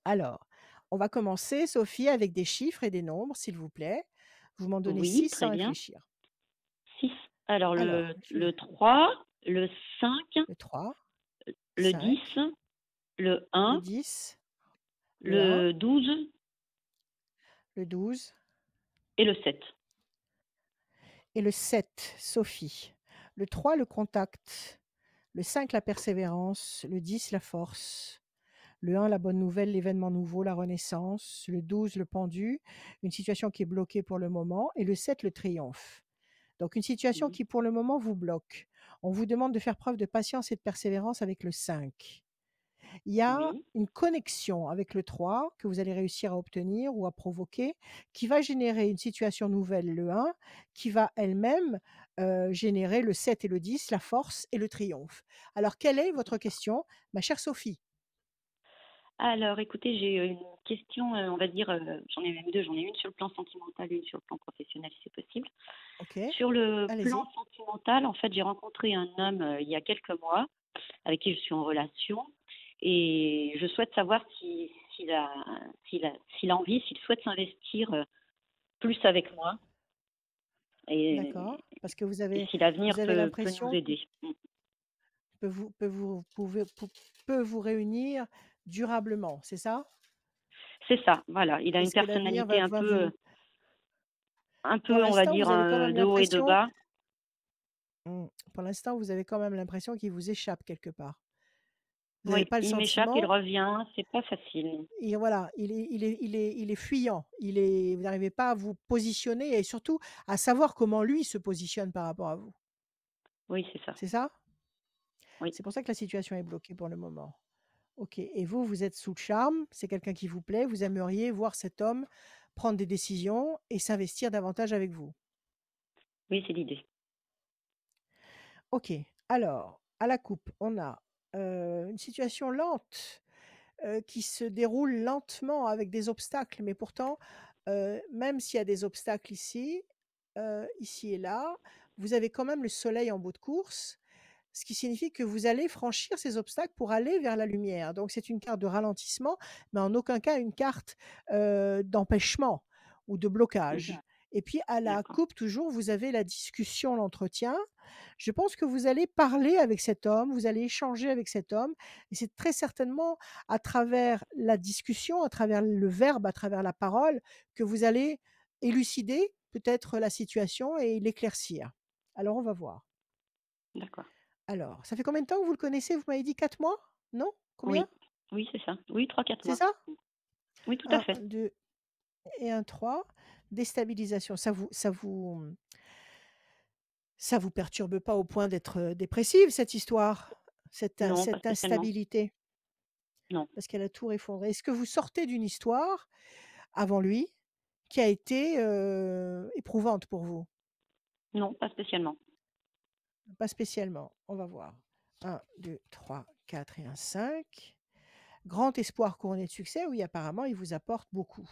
Alors, on va commencer, Sophie, avec des chiffres et des nombres, s'il vous plaît. Vous m'en donnez Oui, 6 très sans bien. réfléchir. 6. Alors, Alors, le 3, le 5, le 3, le 5, 10, le le 1, 10, le 1, le 12 le 12 et le 7. et le 7, Sophie. Le 3, le contact. Le 5, la persévérance. Le 10, la force. Le 1, la bonne nouvelle, l'événement nouveau, la renaissance. Le 12, le pendu, une situation qui est bloquée pour le moment. Et le 7, le triomphe. Donc une situation Mhm. qui pour le moment vous bloque. On vous demande de faire preuve de patience et de persévérance avec le 5. Il y a Oui. une connexion avec le 3 que vous allez réussir à obtenir ou à provoquer, qui va générer une situation nouvelle, le 1, qui va elle-même générer le 7 et le 10, la force et le triomphe. Alors, quelle est votre question, ma chère Sophie? Alors, écoutez, j'ai une question, on va dire, j'en ai même deux. J'en ai une sur le plan sentimental et une sur le plan professionnel, si c'est possible. Ok, Sur le allez-y. plan sentimental, en fait, j'ai rencontré un homme il y a quelques mois avec qui je suis en relation et je souhaite savoir s'il a envie, s'il souhaite s'investir plus avec moi et, D'accord, parce que et si l'avenir vous avez peut nous l'impression aider. peut vous réunir durablement, c'est ça? C'est ça, voilà. Il a une Est-ce que l'avenir personnalité va vous... un Pour peu, on va l'instant, dire, vous avez quand même de haut et de l'impression... bas. Pour l'instant, vous avez quand même l'impression qu'il vous échappe quelque part. Vous n'avez Oui, pas le il m'échappe, il sentiment... revient, c'est pas facile. Et voilà, il est fuyant. Vous n'arrivez pas à vous positionner et surtout à savoir comment lui se positionne par rapport à vous. Oui, c'est ça. C'est ça? Oui. C'est pour ça que la situation est bloquée pour le moment. Ok. Et vous, vous êtes sous le charme, c'est quelqu'un qui vous plaît, vous aimeriez voir cet homme prendre des décisions et s'investir davantage avec vous. Oui, c'est l'idée. Ok. Alors, à la coupe, on a une situation lente qui se déroule lentement avec des obstacles, mais pourtant, même s'il y a des obstacles ici, ici et là, vous avez quand même le soleil en bout de course, ce qui signifie que vous allez franchir ces obstacles pour aller vers la lumière. Donc c'est une carte de ralentissement, mais en aucun cas une carte d'empêchement ou de blocage. Mhm. Et puis à la D'accord. coupe, toujours, vous avez la discussion, l'entretien. Je pense que vous allez parler avec cet homme, vous allez échanger avec cet homme, et c'est très certainement à travers la discussion, à travers le verbe, à travers la parole, que vous allez élucider peut-être la situation et l'éclaircir. Alors on va voir. D'accord. Alors, ça fait combien de temps que vous le connaissez? Vous m'avez dit 4 mois? Non? Combien? Oui. Oui, c'est ça. Oui, 3-4 C'est mois. ça? Oui, tout à 1, fait. 2 et 1, 3. Déstabilisation. Ça vous perturbe pas au point d'être dépressive, cette histoire? Non, pas Cette spécialement. instabilité? Non. Parce qu'elle a tout effondré. Est-ce que vous sortez d'une histoire, avant lui, qui a été éprouvante pour vous? Non, pas spécialement. Pas spécialement. On va voir. 1, 2, 3, 4 et un 5. Grand espoir couronné de succès, oui, apparemment, il vous apporte beaucoup.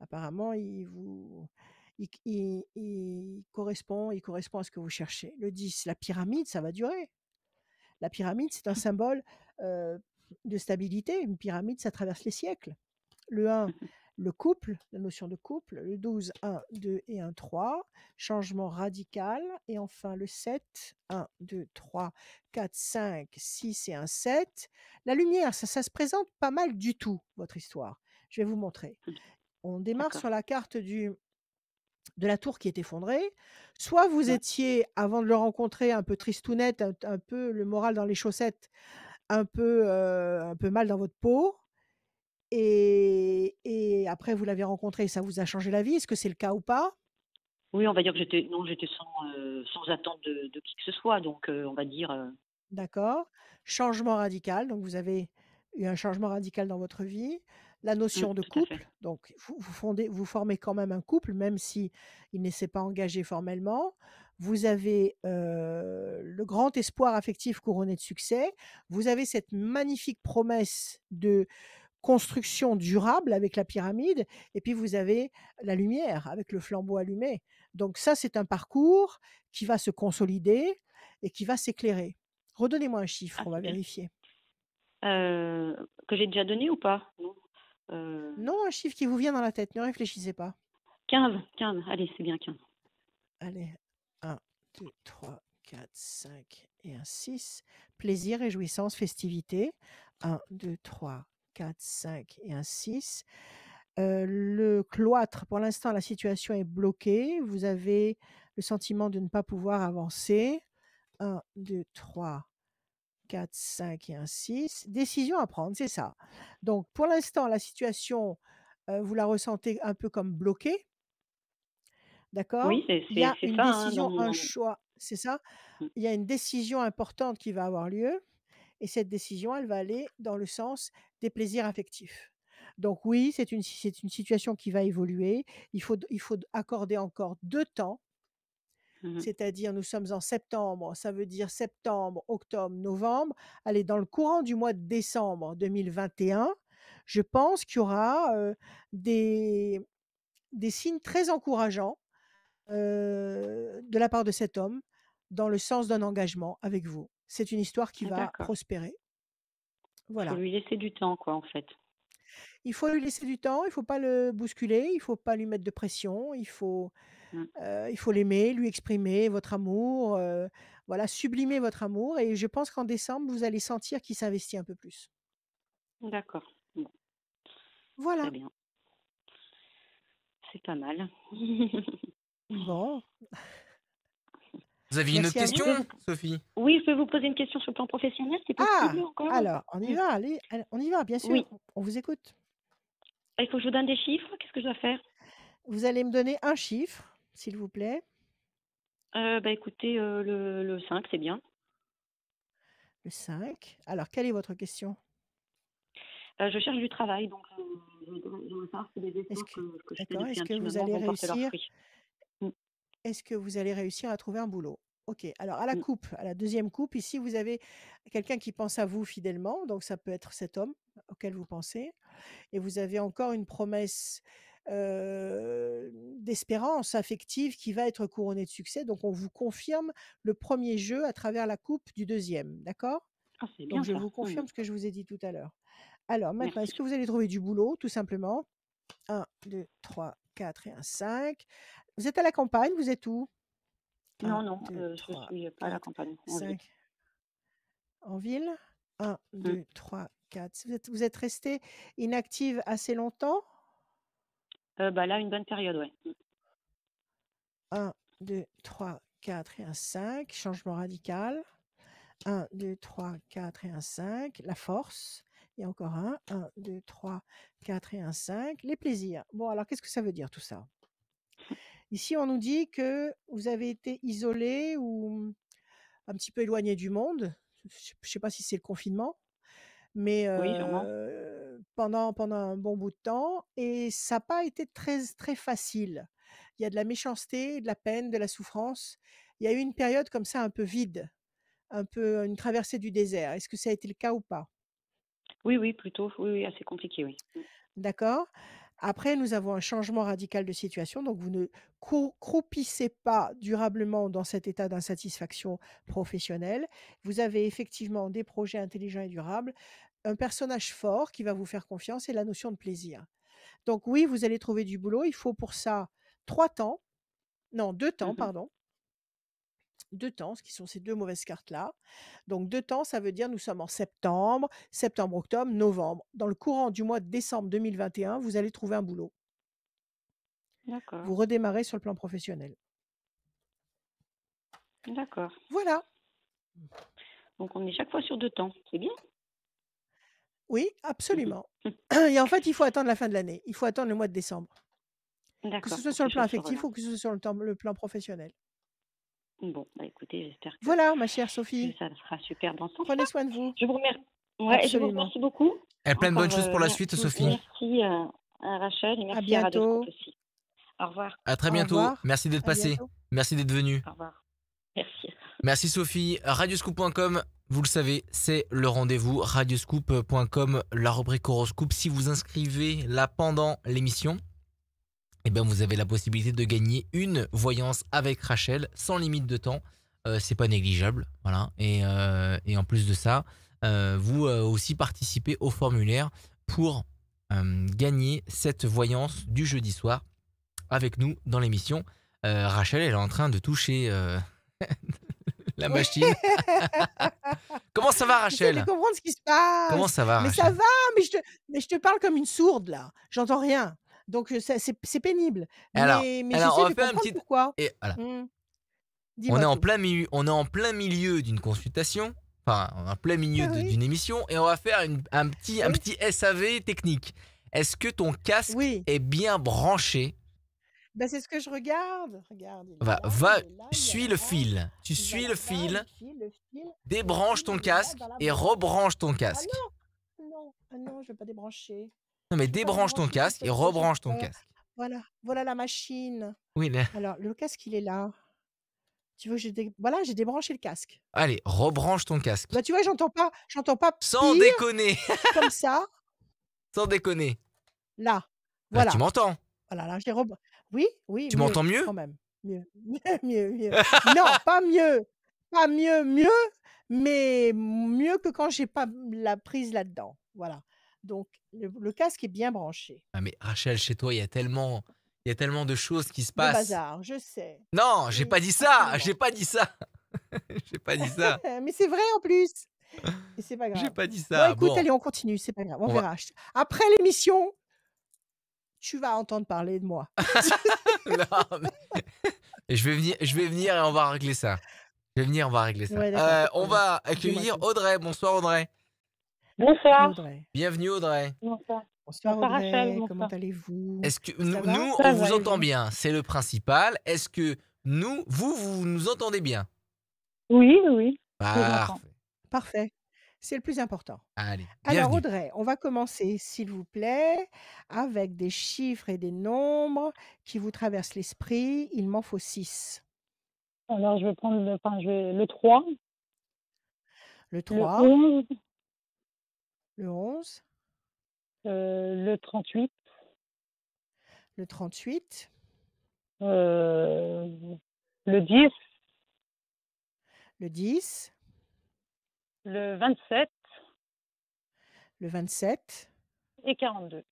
Apparemment, il correspond à ce que vous cherchez. Le 10, la pyramide, ça va durer. La pyramide, c'est un symbole de stabilité. Une pyramide, ça traverse les siècles. Le 1, le couple, la notion de couple. Le 12, 1, 2 et 1, 3. Changement radical. Et enfin le 7, 1, 2, 3, 4, 5, 6 et un 7. La lumière, ça se présente pas mal du tout, votre histoire. Je vais vous montrer. On démarre D'accord. sur la carte de la tour qui est effondrée. Soit vous Ouais. étiez, avant de le rencontrer, un peu tristounette, un peu le moral dans les chaussettes, un peu mal dans votre peau. Et après, vous l'avez rencontré et ça vous a changé la vie. Est-ce que c'est le cas ou pas? Oui, on va dire que j'étais sans attente de qui que ce soit, donc on va dire, D'accord. Changement radical. Donc, vous avez eu un changement radical dans votre vie. La notion de tout à fait. couple. Donc, vous formez quand même un couple, même si il ne s'est pas engagé formellement. Vous avez le grand espoir affectif couronné de succès. Vous avez cette magnifique promesse de construction durable avec la pyramide. Et puis, vous avez la lumière avec le flambeau allumé. Donc, ça, c'est un parcours qui va se consolider et qui va s'éclairer. Redonnez-moi un chiffre, Ah, on va c'est bien. vérifier. Que j'ai déjà donné ou pas? Non? Non, un chiffre qui vous vient dans la tête, ne réfléchissez pas. 15, allez, c'est bien 15. Allez, 1, 2, 3, 4, 5 et un 6. Plaisir, réjouissance, festivité. 1, 2, 3, 4, 5 et un 6. Le cloître, pour l'instant, la situation est bloquée. Vous avez le sentiment de ne pas pouvoir avancer. 1, 2, 3, 4, 5 et un 6. Décision à prendre, c'est ça. Donc, pour l'instant, la situation, vous la ressentez un peu comme bloquée, d'accord? Oui, c'est Il y c'est a c'est une ça, hein, décision, un choix, c'est ça? mmh, Il y a une décision importante qui va avoir lieu et cette décision, elle va aller dans le sens des plaisirs affectifs. Donc oui, c'est une situation qui va évoluer. Il faut accorder encore 2 temps. mmh. C'est-à-dire, nous sommes en septembre, ça veut dire septembre, octobre, novembre. Allez, dans le courant du mois de décembre 2021, je pense qu'il y aura des, des signes très encourageants de la part de cet homme dans le sens d'un engagement avec vous. C'est une histoire qui Ah va d'accord. prospérer. Faut Voilà. lui laisser du temps quoi, en fait. Il faut lui laisser du temps, il ne faut pas le bousculer, il ne faut pas lui mettre de pression, Mmh. il faut l'aimer, lui exprimer votre amour, voilà, sublimer votre amour et je pense qu'en décembre, vous allez sentir qu'il s'investit un peu plus. D'accord. Bon, très Voilà. bien. C'est pas mal. Bon, Vous aviez une autre merci à Je vous. question, vais vous Sophie? Oui, je vais vous poser une question sur le plan professionnel, c'est Ah! possible encore? Alors, on y Mmh. va, allez, on y va, bien sûr, Oui. on vous écoute. Il faut que je vous donne des chiffres? Qu'est-ce que je dois faire? Vous allez me donner un chiffre, s'il vous plaît. Écoutez, le 5, c'est bien. Le 5. Alors, quelle est votre question? Je cherche du travail, donc j'aimerais savoir si les Est-ce efforts que que je fais d'accord, depuis est-ce un que petit vous moment allez vont porter leurs réussir fruits. Mmh, est-ce que vous allez réussir à trouver un boulot? OK. Alors à la mmh. coupe, à la deuxième coupe, ici, vous avez quelqu'un qui pense à vous fidèlement, donc ça peut être cet homme auquel vous pensez et vous avez encore une promesse, d'espérance affective qui va être couronnée de succès, donc on vous confirme le premier jeu à travers la coupe du deuxième, d'accord? Ah, c'est Donc bien je ça. vous Mmh. confirme ce que je vous ai dit tout à l'heure. Alors maintenant, est-ce Merci. que vous allez trouver du boulot tout simplement? 1, 2, 3, 4 et un 5. Vous êtes à la campagne, vous êtes où? Non, 1, non, 2, je 3, suis pas à la 4, campagne, en ville. 5. En ville? 1, Mmh. 2, 3, 4. Vous êtes restée inactive assez longtemps? Là, une bonne période, ouais. Mmh. 1, 2, 3, 4 et un 5. Changement radical. 1, 2, 3, 4 et un 5. La force. Et encore un. 1, 2, 3, 4 et un 5. Les plaisirs. Bon, alors qu'est-ce que ça veut dire tout ça? Ici, on nous dit que vous avez été isolé ou un petit peu éloigné du monde. Je ne sais pas si c'est le confinement, mais Oui, sûrement. pendant un bon bout de temps et ça n'a pas été très très facile. Il y a de la méchanceté, de la peine, de la souffrance. Il y a eu une période comme ça un peu vide, un peu une traversée du désert. Est-ce que ça a été le cas ou pas? Oui, oui, plutôt. Oui, oui, assez compliqué, oui. Mmh. D'accord. Après, nous avons un changement radical de situation, donc vous ne croupissez pas durablement dans cet état d'insatisfaction professionnelle. Vous avez effectivement des projets intelligents et durables. un personnage fort qui va vous faire confiance et la notion de plaisir. Donc oui, vous allez trouver du boulot. Il faut pour ça 3 temps, non 2 temps, Mhm. pardon. 2 temps, ce qui sont ces 2 mauvaises cartes-là. Donc 2 temps, ça veut dire nous sommes en septembre, octobre, novembre. Dans le courant du mois de décembre 2021, vous allez trouver un boulot. D'accord, Vous redémarrez sur le plan professionnel. d'accord. Voilà. Donc on est chaque fois sur 2 temps, c'est bien. Oui, absolument. Et en fait, il faut attendre la fin de l'année. Il faut attendre le mois de décembre. Que ce D'accord, soit pour sur que le les plan choses se affectif relancent. ou que ce soit sur le plan professionnel. Bon, bah écoutez, j'espère que Voilà, ma chère que Sophie. ça sera super dans ce sens-là. Prenez soin de vous. Je vous remercie. Ouais, je vous Absolument. remercie beaucoup. Plein de bonnes Encore, choses pour la suite, Sophie. merci à Rachel et À merci à Radioscope bientôt. aussi. Au revoir. À très Au bientôt. revoir. Merci d'être À passé. bientôt. Merci d'être venu. Au revoir. Merci. Merci Sophie. Radioscoop.com, vous le savez, c'est le rendez-vous. Radioscoop.com, la rubrique horoscope. Si vous inscrivez là pendant l'émission, eh bien vous avez la possibilité de gagner une voyance avec Rachel sans limite de temps. C'est pas négligeable, voilà. Et en plus de ça, vous aussi participez au formulaire pour gagner cette voyance du jeudi soir avec nous dans l'émission. Rachel, elle est en train de toucher la Oui. machine. Comment ça va, J'essaie de Rachel? comprendre ce qui se Comment passe. ça va, Mais ça Rachel? va, mais je te parle comme une sourde là. J'entends rien. Donc c'est pénible. Alors, Mais alors, on j'essaie va de faire un comprendre petit. pourquoi. Et voilà. Hmm. On est Dis-moi en tout. on est en plein milieu d'une consultation. Enfin, on est en plein milieu Ah oui, d'une émission et on va faire un oui, petit SAV technique. Est-ce que ton casque oui. est bien branché? Ben, c'est ce que je regarde. Regarde, il est Va, là, va, il est là, il est à suis la le droite, fil. Tu il va suis le là-bas, fil, le fil, débranche ton il est là casque dans la et boîte. rebranche ton Ah casque. non, non, ah non, je vais pas débrancher. Non, mais Je vais pas débranche ton débrancher, s'il casque te et plaît, j'ai rebranche ton peur. casque. Voilà la machine. Oui, mais... Alors, le casque, il est là. Tu veux que voilà, j'ai débranché le casque. Allez, rebranche ton casque. Bah, tu vois, j'entends pas Sans pire déconner. comme ça. Sans déconner. Là, Là, tu voilà. m'entends? Voilà, là, oui, oui, Tu mieux, m'entends mieux? quand même. Mieux, mieux. Non, pas mieux. Pas mieux, mais mieux que quand j'ai pas la prise là-dedans. Voilà. Donc, le casque est bien branché. Ah mais Rachel, chez toi, il y a tellement de choses qui se De passent. bazar, je sais. Non, j'ai Oui, pas dit ça. J'ai absolument. pas dit ça. J'ai pas dit ça. Mais c'est vrai en plus. Et c'est pas J'ai grave. pas dit Bon, ça. écoute, Bon, allez, on continue, c'est pas grave, on on va. verra. Après l'émission, tu vas entendre parler de moi. Non, mais... je vais venir et on va régler ça. Je vais venir, on va régler ça. Ouais, d'accord, pas de On problème. va Dis-moi accueillir tout. Audrey. Bonsoir Audrey. Salut Bonsoir. Audrey. Bienvenue Audrey. Bonsoir. Bonsoir Bonsoir Rachel, Audrey, comment bonsoir. allez-vous? Est-ce que Ça va? nous Ça on va vous et entend vous? bien? C'est le principal. Est-ce que vous nous entendez bien? Oui, oui, je vous entends. Parfait. Parfait. C'est le plus important. Allez, Alors bienvenue. Audrey, on va commencer, s'il vous plaît, avec des chiffres et des nombres qui vous traversent l'esprit. Il m'en faut 6. Alors, je vais prendre le 3, Le le 3, 11, le 11, le 38, le 38, le 10, le 10, le 27 le 27 et 42.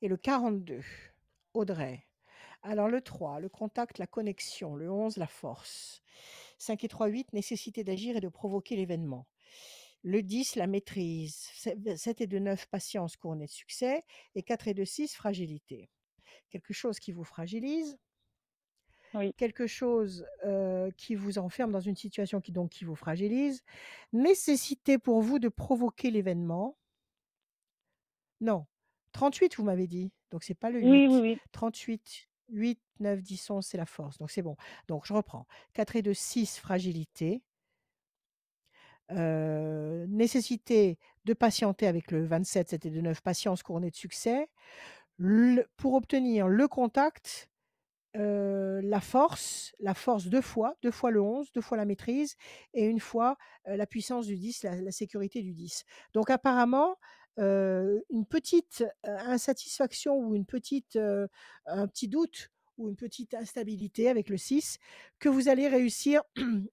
et le 42. Audrey. Alors le 3, le contact, la connexion. Le 11, la force. 5 et 3, 8, nécessité d'agir et de provoquer l'événement. Le 10, la maîtrise. 7 et 2, 9, patience couronnée de succès. Et 4 et 2, 6, fragilité. Quelque chose qui vous fragilise. Oui. Quelque chose qui vous enferme dans une situation qui vous fragilise. Nécessité pour vous de provoquer l'événement. Non. 38, vous m'avez dit. Donc, c'est pas le 8. Oui, oui, oui. 38, 8, 9, 10, 11, c'est la force. Donc, c'est bon. Donc, je reprends. 4 et 2, 6, fragilité. Nécessité de patienter avec le 27, 7 et 2, 9, patience couronnée de succès. Pour obtenir le contact, la force 2 fois le 11, 2 fois la maîtrise et 1 fois, la puissance du 10, la sécurité du 10. Donc apparemment, une petite, insatisfaction ou un petit doute ou une petite instabilité avec le 6 que vous allez réussir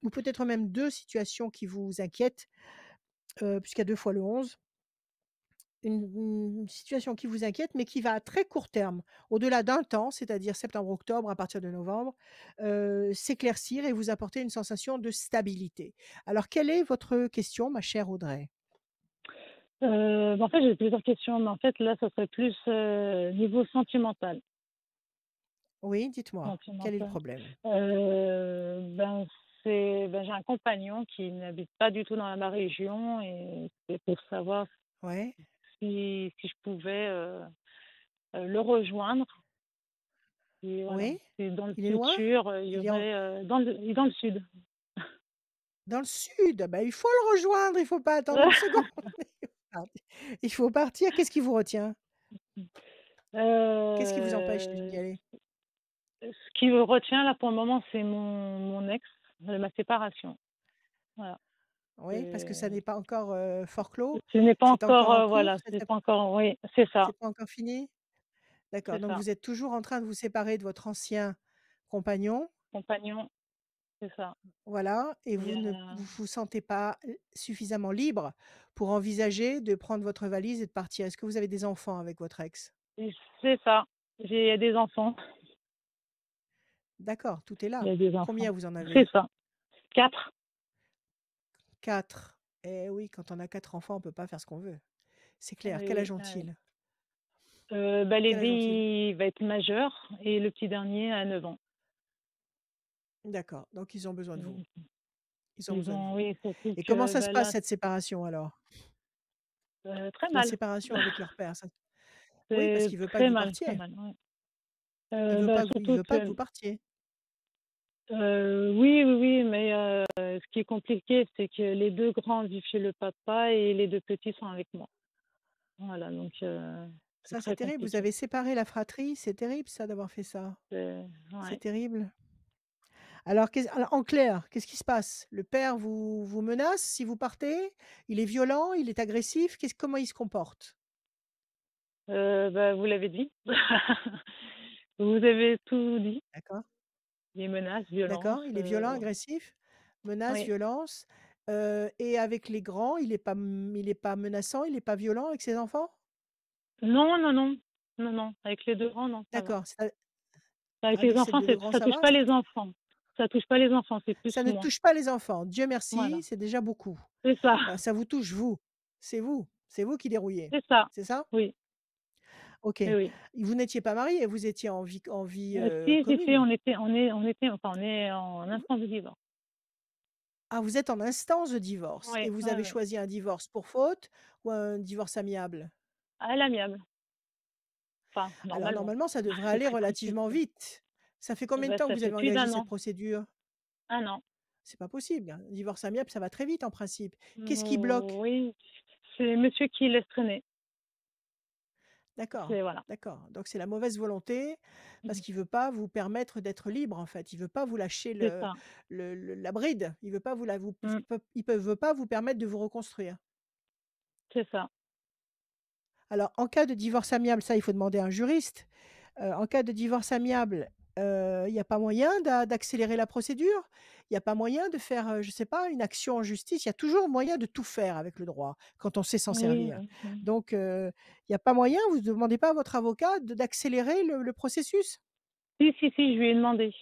ou peut-être même 2 situations qui vous inquiètent, puisqu'il y a 2 fois le 11. Une situation qui vous inquiète, mais qui va à très court terme, au-delà d'un temps, c'est-à-dire septembre-octobre, à partir de novembre, s'éclaircir et vous apporter une sensation de stabilité. Alors quelle est votre question, ma chère Audrey? En fait, j'ai plusieurs questions, mais en fait, là, ça serait plus, niveau sentimental. Oui, dites-moi, quel est le Sentimental. problème? Ben, j'ai un compagnon qui n'habite pas du tout dans ma région et c'est pour savoir Ouais, si je pouvais, le rejoindre et voilà. oui, Si dans le il est loin? futur, il y Il est en aurait, il est dans le sud. dans le sud? Bah, il faut le rejoindre, il faut pas attendre une seconde. Il faut partir. Qu'est-ce qui vous retient? Qu'est-ce qui vous empêche d'y Heu, aller? Ce qui me retient là pour le moment, c'est mon ex, ma séparation. Voilà. Oui, parce que ça C'est n'est pas encore, forclos? ce n'est pas C'est encore, encore en cours? voilà, c'est pas encore, oui, c'est ça, C'est pas encore fini? D'accord, c'est donc ça. vous êtes toujours en train de vous séparer de votre ancien compagnon, Compagnon, c'est ça. voilà, et Il y vous ne a vous sentez pas suffisamment libre pour envisager de prendre votre valise et de partir. Est-ce que vous avez des enfants avec votre ex? et c'est ça. J'ai des enfants, D'accord, tout est il y là. a des enfants. Combien vous en C'est avez? ça. 4. 4. Eh oui, quand on a 4 enfants, on peut pas faire ce qu'on veut. C'est clair. Oui, Quel âge oui, ah oui. ont-ils? Quel âge L'aîné, ont-ils? il va être majeur et le petit dernier a 9 ans. D'accord, donc ils ont besoin de vous. Mmh. Ils ont Ils besoin de ont, vous. oui, surtout Et comment que, ça se bah, passe là, cette séparation alors? très La mal. séparation avec leur père, ça oui, parce C'est qu'il veut pas que très vous mal, très partiez. mal, ouais. Il Surtout veut pas que vous que, partiez. oui, oui, oui, mais ce qui est compliqué, c'est que les 2 grands vivent chez le papa et les 2 petits sont avec moi. Voilà, donc c'est Ça, c'est très terrible. Vous compliqué. avez séparé la fratrie, c'est terrible ça d'avoir fait ça. C'est Ouais. terrible. Alors en clair, qu'est-ce qui se passe? Le père vous menace si vous partez? Il est violent? Il est agressif? Comment il se comporte? Bah, vous l'avez dit. Vous avez tout dit. D'accord, Les menaces, violences, d'accord. Il est violent, agressif? Menace, oui. violence, et avec les grands, il est pas menaçant, il est pas violent avec ses enfants? Non, non, non. Non, non, avec les 2 grands, non, ça va. D'accord, ça Avec les avec ces enfants, 2 grands, ça ça touche va? pas les enfants. Ça touche pas les enfants, c'est plus Ça ne moi. touche pas les enfants. Dieu merci, Voilà, c'est déjà beaucoup. c'est ça, Ça vous touche vous. C'est vous qui dérouillez, c'est ça. c'est ça? Oui, OK. oui, oui. Vous n'étiez pas mariés, vous étiez en vie, Si, si, si, commune? on est en Mmh. instance de divorce. Ah, vous êtes en instance de divorce et Oui, vous oui, avez oui. choisi un divorce pour faute ou un divorce amiable? À l'amiable, enfin, Alors normalement. normalement, ça devrait C'est aller très relativement compliqué. vite. Ça fait combien de Bah, temps que ça vous fait avez plus engagé d'un cette an. procédure? 1 an. C'est pas possible, un divorce amiable, ça va très vite en principe. Qu'est-ce qui bloque? Oui, c'est monsieur qui laisse traîner. D'accord, C'est voilà. d'accord. Donc c'est la mauvaise volonté parce Mmh. qu'il veut pas vous permettre d'être libre, en fait. Il veut pas vous lâcher C'est ça. la bride. Il veut pas Mmh. veut pas vous permettre de vous reconstruire. C'est ça. Alors en cas de divorce amiable, ça, il faut demander à un juriste. En cas de divorce amiable, il y a pas moyen d'accélérer la procédure? Il y a pas moyen de faire, je sais pas, une action en justice? Il y a toujours moyen de tout faire avec le droit, quand on sait s'en Oui, servir. oui, mmh. Donc il y a pas moyen, vous ne demandez pas à votre avocat d'accélérer le processus? Si, si, si, je lui ai demandé.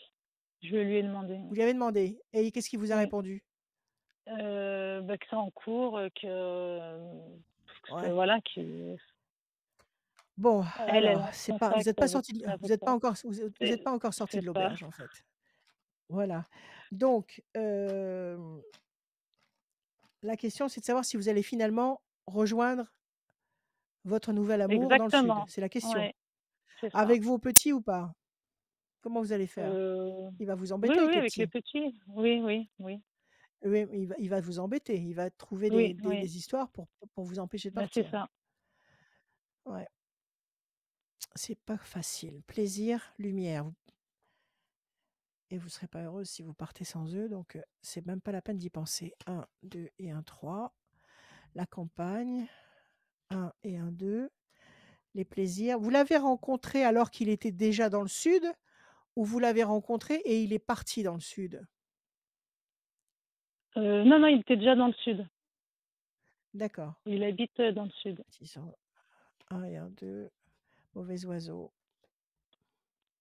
Je lui ai demandé, Vous oui. lui avez demandé et qu'est-ce qu'il vous a Oui. répondu? Bah, que c'est en cours, que Ouais. voilà, qui Bon, elle alors a un c'est pas contact avec vous êtes pas l'avocat. encore vous êtes C'est pas encore sortis c'est de ça. l'auberge, en fait. Voilà. Donc la question, c'est de savoir si vous allez finalement rejoindre votre nouvel amour dans le sud, Exactement. c'est la question. Ouais, c'est ça. Avec vos petits ou pas? Comment vous allez faire? Heu, Il va vous oui, embêter avec oui, les avec les petits. petits. Oui, oui, oui. Oui, il va vous embêter. Il va trouver Oui, oui. des histoires pour vous empêcher de Bah, c'est partir. ça. Ouais, c'est pas facile. Plaisir, lumière, et vous serez pas heureuse si vous partez sans eux, donc c'est même pas la peine d'y penser. 1, 2 et 1, 3. La campagne, 1 et 1, 2. Les plaisirs. Vous l'avez rencontré alors qu'il était déjà dans le sud ou vous l'avez rencontré et il est parti dans le sud? Non, non, il était déjà dans le sud. D'accord. Il habite dans le sud. 600, 1 et 1, 2, mauvais oiseau,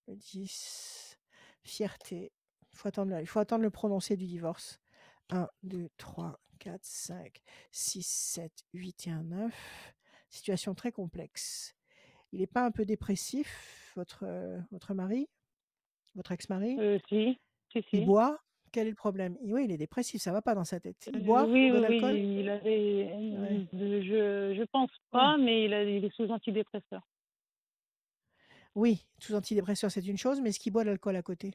le 10, fierté. Il faut attendre le prononcé du divorce. 1, 2, 3, 4, 5, 6, 7, 8 et un 9. Situation très complexe. Il n'est pas un peu dépressif, votre mari, votre ex-mari? Si, Il si. boit? Quel est le problème? Oui, il est dépressif, ça va pas dans sa tête. Il boit? Oui, Il boit de oui, l'alcool? il avait, Ouais. je pense Ouais. pas, mais il est sous antidépresseur. Oui, sous antidépresseur, c'est une chose, mais est-ce qu'il boit de l'alcool à côté?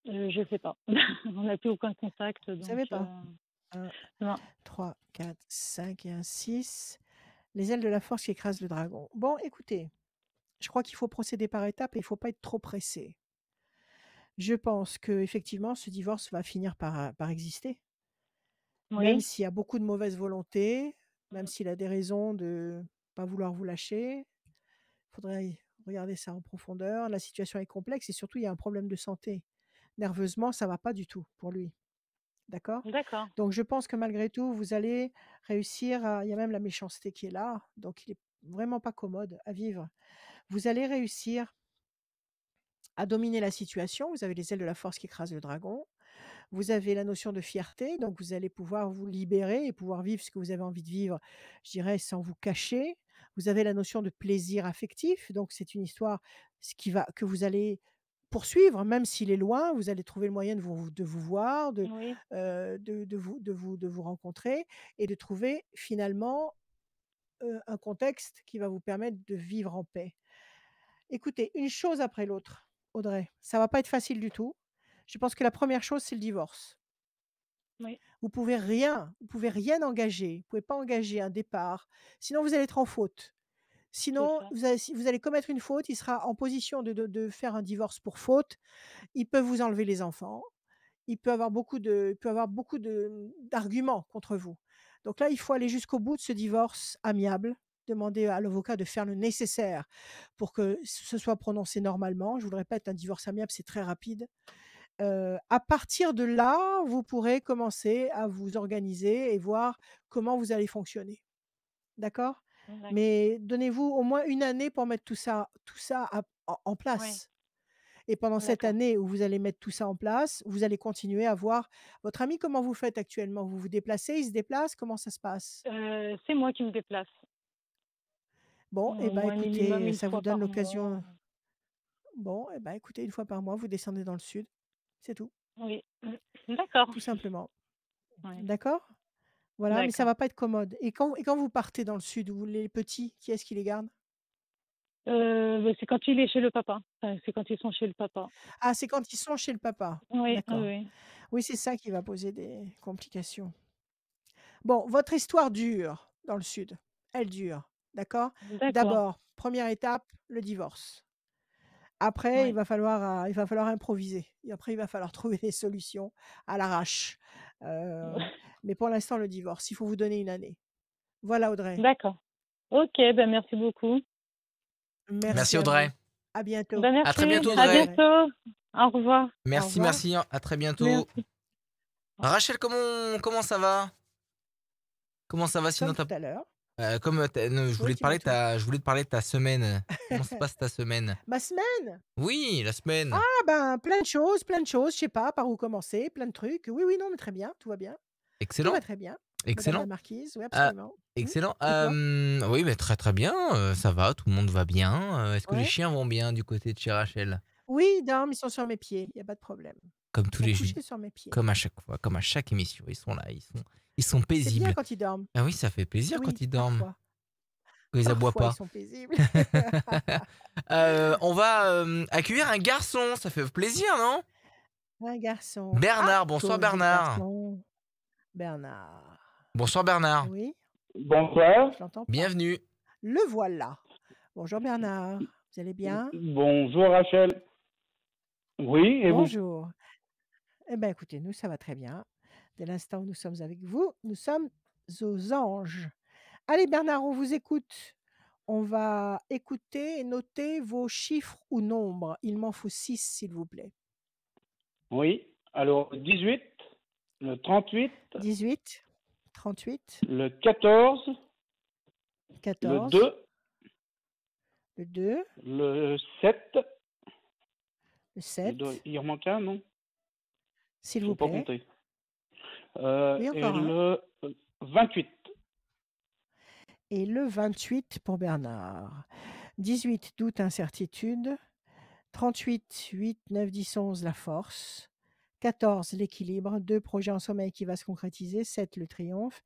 Je sais pas. On n'a plus aucun contact, Vous donc savez pas? 1, non. 3, 4, 5 et un 6. Les ailes de la force qui écrasent le dragon. Bon, écoutez, je crois qu'il faut procéder par étapes et il ne faut pas être trop pressé. Je pense qu'effectivement, ce divorce va finir par exister, même Oui, s'il y a beaucoup de mauvaise volonté, même s'il a des raisons de pas vouloir vous lâcher. Il faudrait regarder ça en profondeur. La situation est complexe et surtout, il y a un problème de santé. Nerveusement, ça va pas du tout pour lui. D'accord? d'accord. Donc je pense que malgré tout, vous allez réussir à il y a même la méchanceté qui est là, donc il est vraiment pas commode à vivre. Vous allez réussir à dominer la situation. Vous avez les ailes de la force qui écrasent le dragon. Vous avez la notion de fierté, donc vous allez pouvoir vous libérer et pouvoir vivre ce que vous avez envie de vivre, je dirais, sans vous cacher. Vous avez la notion de plaisir affectif, donc c'est une histoire que vous allez poursuivre, même s'il est loin, vous allez trouver le moyen de vous voir, Oui, de vous rencontrer et de trouver finalement un contexte qui va vous permettre de vivre en paix. Écoutez, une chose après l'autre, Audrey, ça va pas être facile du tout. Je pense que la première chose, c'est le divorce. oui, Vous pouvez rien engager. Vous pouvez pas engager un départ, sinon vous allez être en faute. c'est Sinon, ça. si vous allez commettre une faute, il sera en position de faire un divorce pour faute. Il peut vous enlever les enfants. Il peut avoir beaucoup d'arguments contre vous. Donc là, il faut aller jusqu'au bout de ce divorce amiable. Demander à l'avocat de faire le nécessaire pour que ce soit prononcé normalement. Je vous le répète, un divorce amiable, c'est très rapide. À partir de là, vous pourrez commencer à vous organiser et voir comment vous allez fonctionner. D'accord? D'ac Mais donnez-vous au moins une année pour mettre tout ça en Oui, place. Et pendant cette d'accord. année où vous allez mettre tout ça en place, vous allez continuer à voir votre ami. Comment vous faites actuellement? Vous vous déplacez? Il se déplace? Comment ça se passe? C'est moi qui me déplace, Bon, au et ben moins minimum écoutez, une ça vous fois donne par mois. l'occasion. Bon, et ben écoutez, une fois par mois, vous descendez dans le sud. C'est tout, Oui, d'accord. tout simplement. Oui, D'accord? Voilà, mais ça d'accord. va pas être commode. Et quand vous partez dans le sud, vous les petits, qui est-ce qui les garde? C'est quand il est chez le papa. Enfin, c'est quand ils sont chez le papa. Ah, c'est quand ils sont chez le papa. Oui, oui, D'accord. oui. Oui, c'est ça qui va poser des complications. Bon, votre histoire dure dans le sud. Elle dure, d'accord? D'accord. D'abord, première étape, le divorce. Après, il Oui. va falloir, il va falloir improviser et après il va falloir trouver des solutions à l'arrache. Mais pour l'instant, le divorce, il faut vous donner une année. Voilà, Audrey. D'accord. OK, ben, merci beaucoup. Merci Merci à vous. Audrey. À bientôt. Ben, À merci. très bientôt Merci, À Audrey. Audrey. bientôt. Au revoir. Au Merci, revoir. merci, à très bientôt. Merci. Rachel, comment ça va? Comment ça va sinon Comme tout à l'heure. je Oui, voulais te dis-moi parler de tout. ta semaine. Comment se passe ta semaine? Ma semaine? Oui, la semaine. Ah ben, plein de choses, je sais pas par où commencer, plein de trucs. Oui, oui, non, mais très bien, tout va bien. Tout va Excellent, très bien, madame la excellent. marquise, oui, Ah, absolument. excellent. Dites-moi. Oui, mais très très bien, ça va, tout le monde va bien. Est-ce que les Ouais? chiens vont bien du côté de chez Rachel? Oui, ils dorment, ils sont sur mes pieds, il y a pas de problème. Comme Ils tous sont les jeudis, couchés sur mes pieds. comme à chaque fois, comme à chaque émission, ils sont là, ils sont C'est bien paisibles. quand ils dorment. Ah oui, ça fait plaisir quand Oui, ils dorment, parfois. quand ils aboient Parfois, ils pas. sont paisibles. On va, accueillir un garçon, ça fait plaisir, non? Un garçon. Ah! Bernard, bonsoir Cause de Bernard. garçon. Bernard. Bonsoir Bernard, Oui? Bonsoir. Je l'entends pas. bienvenue. Le voilà. Bonjour Bernard, vous allez bien? Bonjour Rachel. Oui, et vous? Bonjour. Eh ben, écoutez, nous, ça va très bien. Dès l'instant où nous sommes avec vous, nous sommes aux anges. Allez Bernard, on vous écoute. On va écouter et noter vos chiffres ou nombres. Il m'en faut 6, s'il vous plaît. Oui. Alors, 18, le 38, 18, 38, le 14, le 14, 2, le 2, le 7. le 7, Il en manque un, non? s'il Je vous n'ai pas plaît. compté. Oui, Et encore un. le 28. Et le 28 pour Bernard. 18, doute, incertitude. 38, 8, 9, 10, 11, la force. 14, l'équilibre. 2, projet en sommeil qui va se concrétiser. 7, le triomphe.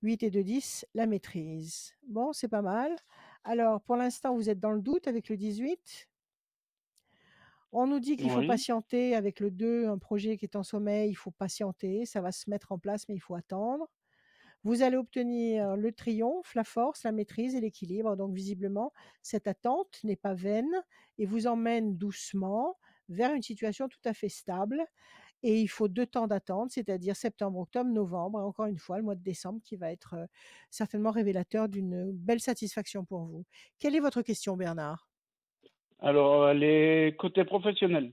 8 et 2, 10, la maîtrise. Bon, c'est pas mal. Alors, pour l'instant, vous êtes dans le doute avec le 18. On nous dit qu'il faut Oui. patienter avec le 2, un projet qui est en sommeil, il faut patienter, ça va se mettre en place, mais il faut attendre. Vous allez obtenir le triomphe, la force, la maîtrise et l'équilibre. Donc, visiblement, cette attente n'est pas vaine et vous emmène doucement vers une situation tout à fait stable. Et il faut 2 temps d'attente, c'est-à-dire septembre, octobre, novembre, et encore une fois, le mois de décembre qui va être certainement révélateur d'une belle satisfaction pour vous. Quelle est votre question, Bernard? Alors, les côtés professionnels.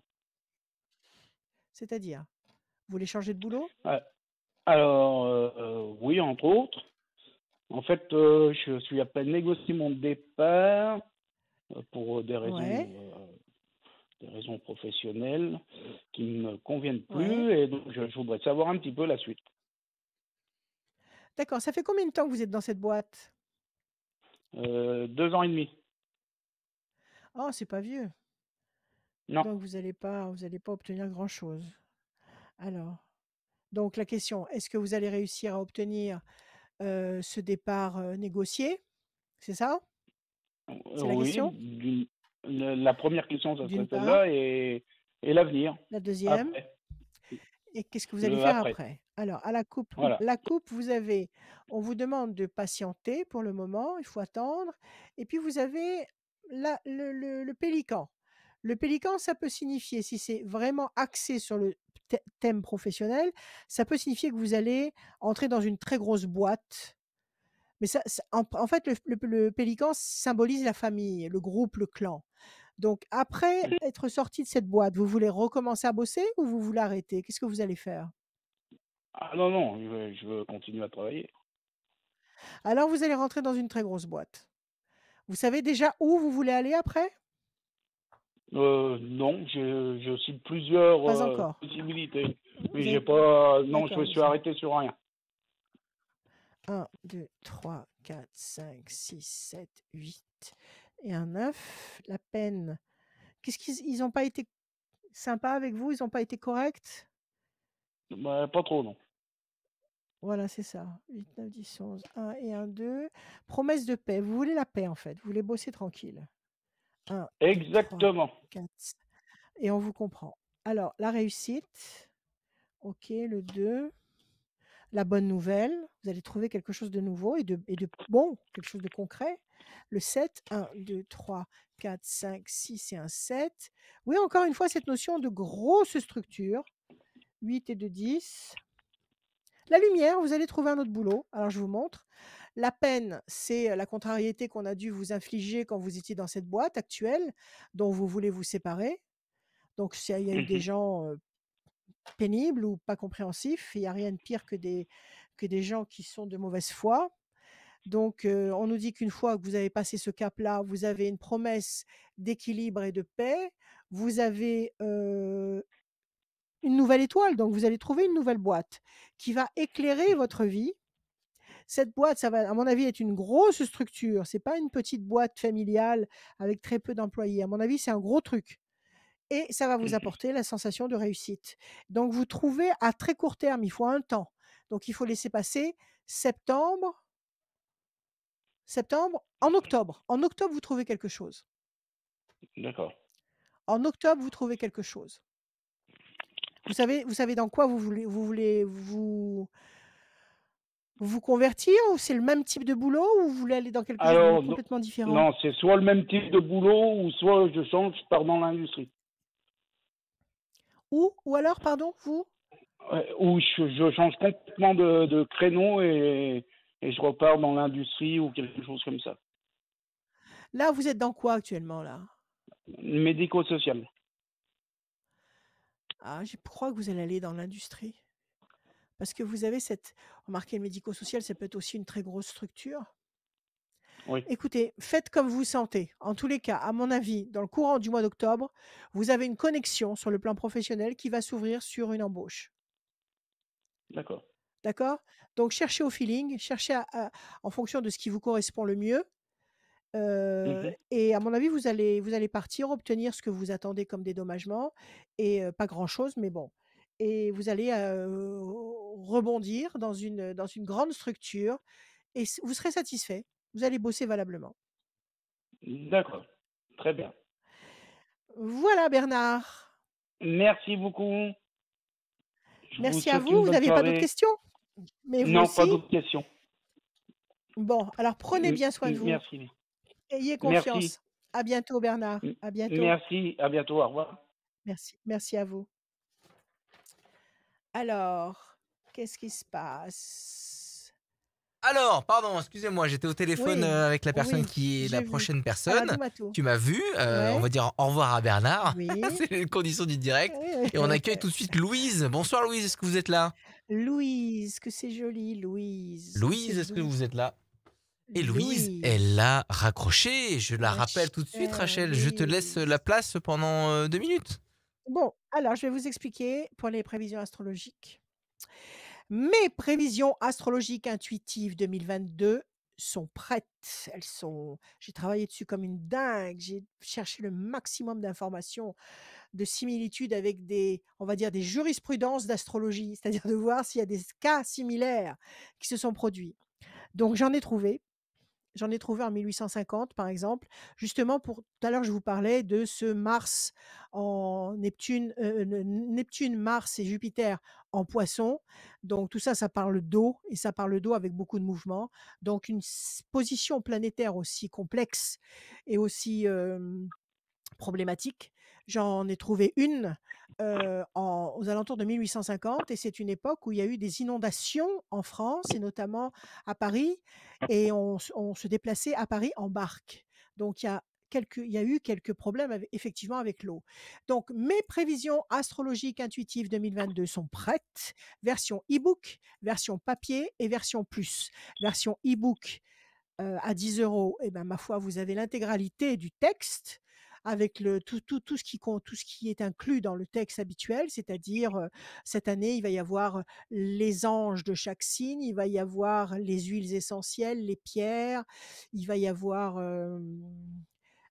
C'est-à-dire, vous voulez changer de boulot? Alors, oui, entre autres. En fait, je suis à peine négocié mon départ pour des Ouais, raisons professionnelles qui ne me conviennent ouais. plus. Et donc, je voudrais savoir un petit peu la suite. D'accord, ça fait combien de temps que vous êtes dans cette boîte? 2 ans et demi. Oh, c'est pas vieux. Non. Donc vous allez pas obtenir grand-chose. Alors, donc la question, est-ce que vous allez réussir à obtenir, ce départ, négocié? C'est ça? C'est la Oui, question? la première question, ça serait D'une part. celle-là, et l'avenir, La deuxième. après, Et qu'est-ce que vous allez le faire après. après? Alors, à Voilà. la coupe, on vous demande de patienter pour le moment, il faut attendre. Et puis vous avez le pélican. Le pélican, ça peut signifier, si c'est vraiment axé sur le thème professionnel, ça peut signifier que vous allez entrer dans une très grosse boîte. Mais en fait, le pélican symbolise la famille, le groupe, le clan. Donc, après être sorti de cette boîte, vous voulez recommencer à bosser ou vous voulez arrêter? Qu'est-ce que vous allez faire? Ah non, non, je veux continuer à travailler. Alors, vous allez rentrer dans une très grosse boîte. Vous savez déjà où vous voulez aller après? Non, je cite plusieurs Pas encore. possibilités, Vous mais j'ai avez pas. Non, je d'accord, me suis arrêté sur rien. 1, 2, 3, 4, 5, 6, 7, 8 et un 9. La peine. Qu'est-ce qu'ils ont pas été sympas avec vous? Ils ont pas été corrects? Bah, pas trop, non. Voilà, c'est ça. 8, 9, 10, 11. 1 et un 2. Promesse de paix. Vous voulez la paix, en fait. Vous voulez bosser tranquille. 1, 2, 3, Exactement. 4 et on vous comprend. Alors, la réussite. OK, le 2. La bonne nouvelle, vous allez trouver quelque chose de nouveau et de bon, quelque chose de concret. Le 7, 1, 2, 3, 4, 5, 6 et un 7. Oui, encore une fois, cette notion de grosse structure. 8 et 2, 10. La lumière, vous allez trouver un autre boulot. Alors, je vous montre. La peine, c'est la contrariété qu'on a dû vous infliger quand vous étiez dans cette boîte actuelle, dont vous voulez vous séparer. Donc, il y a eu des Mhm. gens pénibles ou pas compréhensifs. Il n'y a rien de pire que des gens qui sont de mauvaise foi. Donc, on nous dit qu'une fois que vous avez passé ce cap-là, vous avez une promesse d'équilibre et de paix. Vous avez une nouvelle étoile, donc vous allez trouver une nouvelle boîte qui va éclairer votre vie. Cette boîte, ça va, à mon avis, être une grosse structure. C'est pas une petite boîte familiale avec très peu d'employés. À mon avis, c'est un gros truc. Et ça va vous apporter la sensation de réussite. Donc, vous trouvez à très court terme, il faut un temps. Donc, il faut laisser passer septembre. En octobre. En octobre, vous trouvez quelque chose. D'accord. En octobre, vous trouvez quelque chose. Vous savez dans quoi vous voulez vous convertir ou c'est le même type de boulot ou vous voulez aller dans quelque chose de Alors, complètement différent? non, c'est soit le même type de boulot ou soit je change, je pars dans l'industrie. Ou alors, pardon, vous? Ou je change complètement de créneau et je repars dans l'industrie ou quelque chose comme ça. Là, vous êtes dans quoi actuellement, là? Médico-social. Ah, je crois que vous allez aller dans l'industrie. Parce que vous avez remarquez, le médico-social, ça peut être aussi une très grosse structure. Oui, Écoutez, faites comme vous sentez. En tous les cas, à mon avis, dans le courant du mois d'octobre, vous avez une connexion sur le plan professionnel qui va s'ouvrir sur une embauche. d'accord. D'accord? Donc cherchez au feeling, cherchez en fonction de ce qui vous correspond le mieux. Mhm. Et à mon avis, vous allez partir, obtenir ce que vous attendez comme dédommagement et pas grand-chose, mais bon. Et vous allez rebondir dans une grande structure et vous serez satisfait. Vous allez bosser valablement. D'accord. Très bien. Voilà, Bernard. Merci beaucoup. Je vous Merci à souhaite vous. une Vous bonne n'aviez pas d'autres soirée. questions? Mais vous Non, pas aussi? d'autres questions. Bon, alors prenez bien soin de vous. Merci. Ayez Merci. confiance. À bientôt, Bernard. À bientôt. Merci. À bientôt. Au revoir. Merci. Merci à vous. Alors, qu'est-ce qui se passe? Alors, pardon, excusez-moi, j'étais au téléphone Oui, avec la personne oui, qui est la j'ai vu. prochaine personne. Saladou Tu m'as vu, on Ouais, va dire au revoir à Bernard. oui. C'est les conditions du direct. Et on accueille tout de suite Louise. Bonsoir Louise, est-ce que vous êtes là? Louise, que c'est joli, Louise, que c'est Louise, est-ce que doux. vous êtes là? Et Louise, Louise, elle l'a raccroché. Je la ma rappelle tout de suite, chère Rachel. Je te laisse Louise. la place pendant 2 minutes. Bon, alors je vais vous expliquer pour les prévisions astrologiques. Mes prévisions astrologiques intuitives 2022 sont prêtes. J'ai travaillé dessus comme une dingue. J'ai cherché le maximum d'informations, de similitudes avec on va dire, des jurisprudences d'astrologie, c'est-à-dire de voir s'il y a des cas similaires qui se sont produits. Donc j'en ai trouvé. J'en ai trouvé en 1850, par exemple, justement tout à l'heure, je vous parlais de ce Mars en Neptune, Neptune, Mars et Jupiter en Poisson. Donc tout ça, ça parle d'eau et ça parle d'eau avec beaucoup de mouvements. Donc une position planétaire aussi complexe et aussi problématique. J'en ai trouvé une aux alentours de 1850 et c'est une époque où il y a eu des inondations en France et notamment à Paris et on se déplaçait à Paris en barque. Donc il y a eu quelques problèmes effectivement avec l'eau. Donc mes prévisions astrologiques intuitives 2022 sont prêtes. Version e-book, version papier et version plus. Version e-book à 10 €, et ben, ma foi, vous avez l'intégralité du texte avec tout ce qui est inclus dans le texte habituel, c'est-à-dire, cette année, il va y avoir les anges de chaque signe, il va y avoir les huiles essentielles, les pierres, il va y avoir,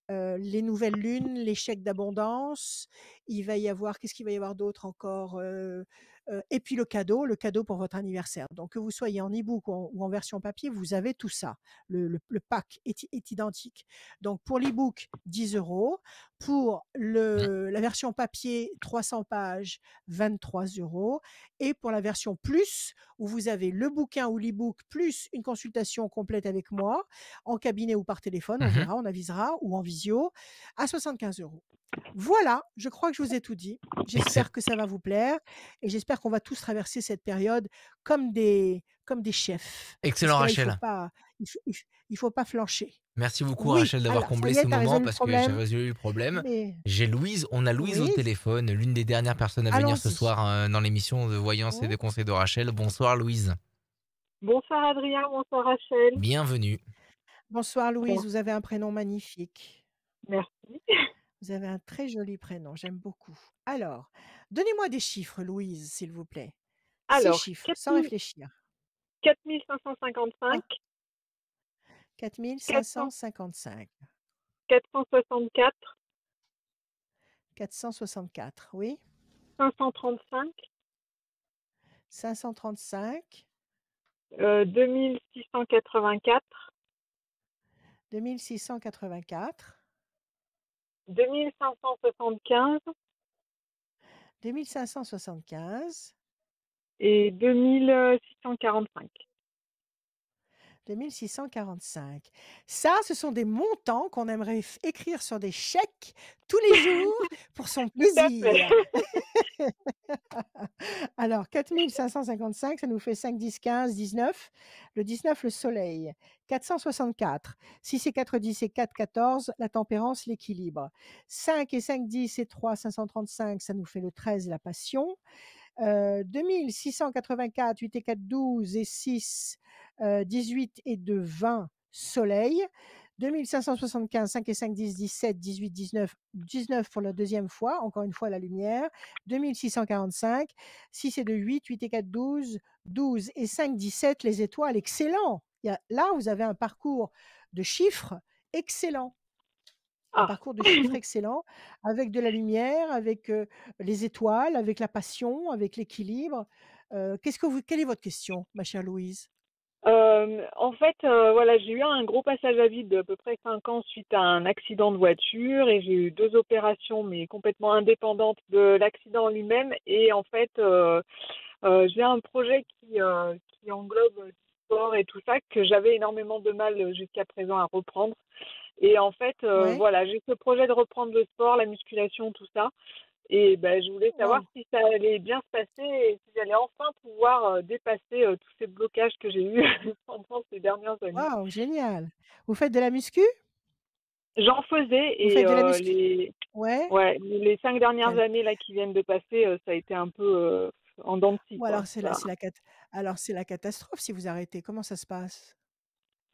les nouvelles lunes, les chèques d'abondance, il va y avoir qu'est-ce qu'il va y avoir d'autre encore? Et puis le cadeau pour votre anniversaire. Donc que vous soyez en e-book ou en version papier, vous avez tout ça. Le pack est identique. Donc pour l'e-book, 10 €. Pour la version papier, 300 pages, 23 € et pour la version plus, où vous avez le bouquin ou l'e-book plus une consultation complète avec moi, en cabinet ou par téléphone, on Mhm. verra, on avisera, ou en visio, à 75 €. Voilà, je crois que je vous ai tout dit. Excellent. J'espère que ça va vous plaire et j'espère qu'on va tous traverser cette période comme des chefs. Parce Excellent que là, Rachel. il faut pas flancher. Merci beaucoup Oui, Rachel d'avoir alors, ça comblé y ce est, tu as moment résolu le parce que j'ai problème? résolu le problème. Mais On a Louise au oui, téléphone, l'une des dernières personnes à venir ce allons-y. soir dans l'émission de voyance et Mmh. de conseils de Rachel. Bonsoir Louise. Bonsoir Adrien, bonsoir Rachel. Bienvenue. Bonsoir Louise, Bon, vous avez un prénom magnifique. merci. Vous avez un très joli prénom, j'aime beaucoup. Alors, donnez-moi des chiffres, Louise, s'il vous plaît. 6 Alors, chiffres, sans réfléchir. 4555, Ah, 400 4555. 464, 464, oui. 535, 535, 2684, 2684, 2575 2575, et 2645. 2645. Ça, ce sont des montants qu'on aimerait écrire sur des chèques tous les jours pour son Tout à fait. plaisir. Alors, 4555, ça nous fait 5, 10, 15, 19. Le 19, le soleil. 464. 6 et 4, 10 et 4, 14. La tempérance, l'équilibre. 5 et 5, 10 et 3, 535, ça nous fait le 13, la passion. 2684, 8 et 4, 12 et 6, 18 et 2, 20, soleil. 2575, 5 et 5, 10, 17, 18, 19, 19 pour la deuxième fois, encore une fois la lumière. 2645, 6 et 2, 8, 8 et 4, 12, 12 et 5, 17, les étoiles, excellent. Là, vous avez un parcours de chiffres excellent. Un Ah, parcours de chiffres excellent, avec de la lumière, avec les étoiles, avec la passion, avec l'équilibre. Quelle est votre question, ma chère Louise? en fait, voilà, j'ai eu un gros passage à vide d'à peu près 5 ans suite à un accident de voiture et j'ai eu 2 opérations, mais complètement indépendantes de l'accident lui-même. Et en fait, j'ai un projet qui englobe le sport et tout ça, que j'avais énormément de mal jusqu'à présent à reprendre. Et en fait, Ouais. voilà, j'ai ce projet de reprendre le sport, la musculation, tout ça. Et ben, je voulais savoir Wow. si ça allait bien se passer et si j'allais enfin pouvoir dépasser tous ces blocages que j'ai eus pendant ces dernières années. Wow, génial. Vous faites de la muscu? J'en faisais Vous et faites de la muscu? Ouais. les 5 dernières Quel- années là qui viennent de passer, ça a été un peu en dents de scie, Ou quoi. alors Ça... alors c'est la catastrophe si vous arrêtez. Comment ça se passe?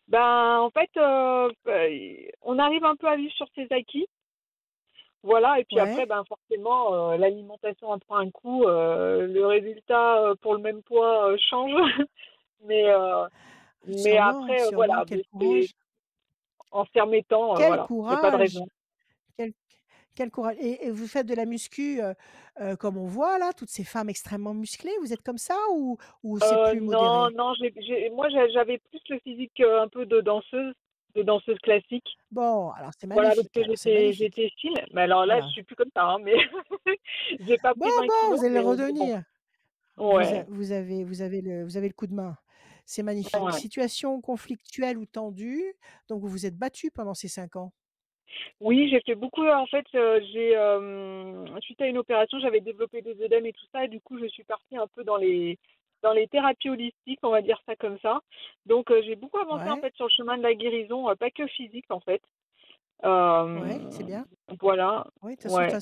Ben, en fait, on arrive un peu à vivre sur ses acquis. Voilà, et puis après, Ouais, ben forcément, l'alimentation en prend un coup, le résultat pour le même poids change. Mais, mais sûrement, après, sûrement. voilà, Quel mais c'est courage. en s'y remettant, Quel voilà, il n'y a pas de courage. raison. Quel, quel courage. Et vous faites de la muscu comme on voit là, toutes ces femmes extrêmement musclées. Vous êtes comme ça ou c'est plus Non, modéré? non, moi j'avais plus le physique un peu de danseuse classique. Bon, alors c'est Voilà, parce magnifique. que Alors c'est magnifique. j'étais fine. Mais alors là, je Voilà. suis plus comme ça, hein, mais j'ai pas Bon, pris 20 bon, kilos, vous allez le mais bon. redevenir. Ouais, Vous avez le coup de main. C'est magnifique. ouais. Situation conflictuelle ou tendue. Donc vous vous êtes battu pendant ces 5 ans. Oui, j'ai fait beaucoup. En fait, suite à une opération, j'avais développé des œdèmes et tout ça, et du coup, je suis partie un peu dans les thérapies holistiques, on va dire ça comme ça. Donc, j'ai beaucoup avancé en Ouais, fait sur le chemin de la guérison, pas que physique en fait. ouais, c'est Euh, bien. voilà, Oui, ouais,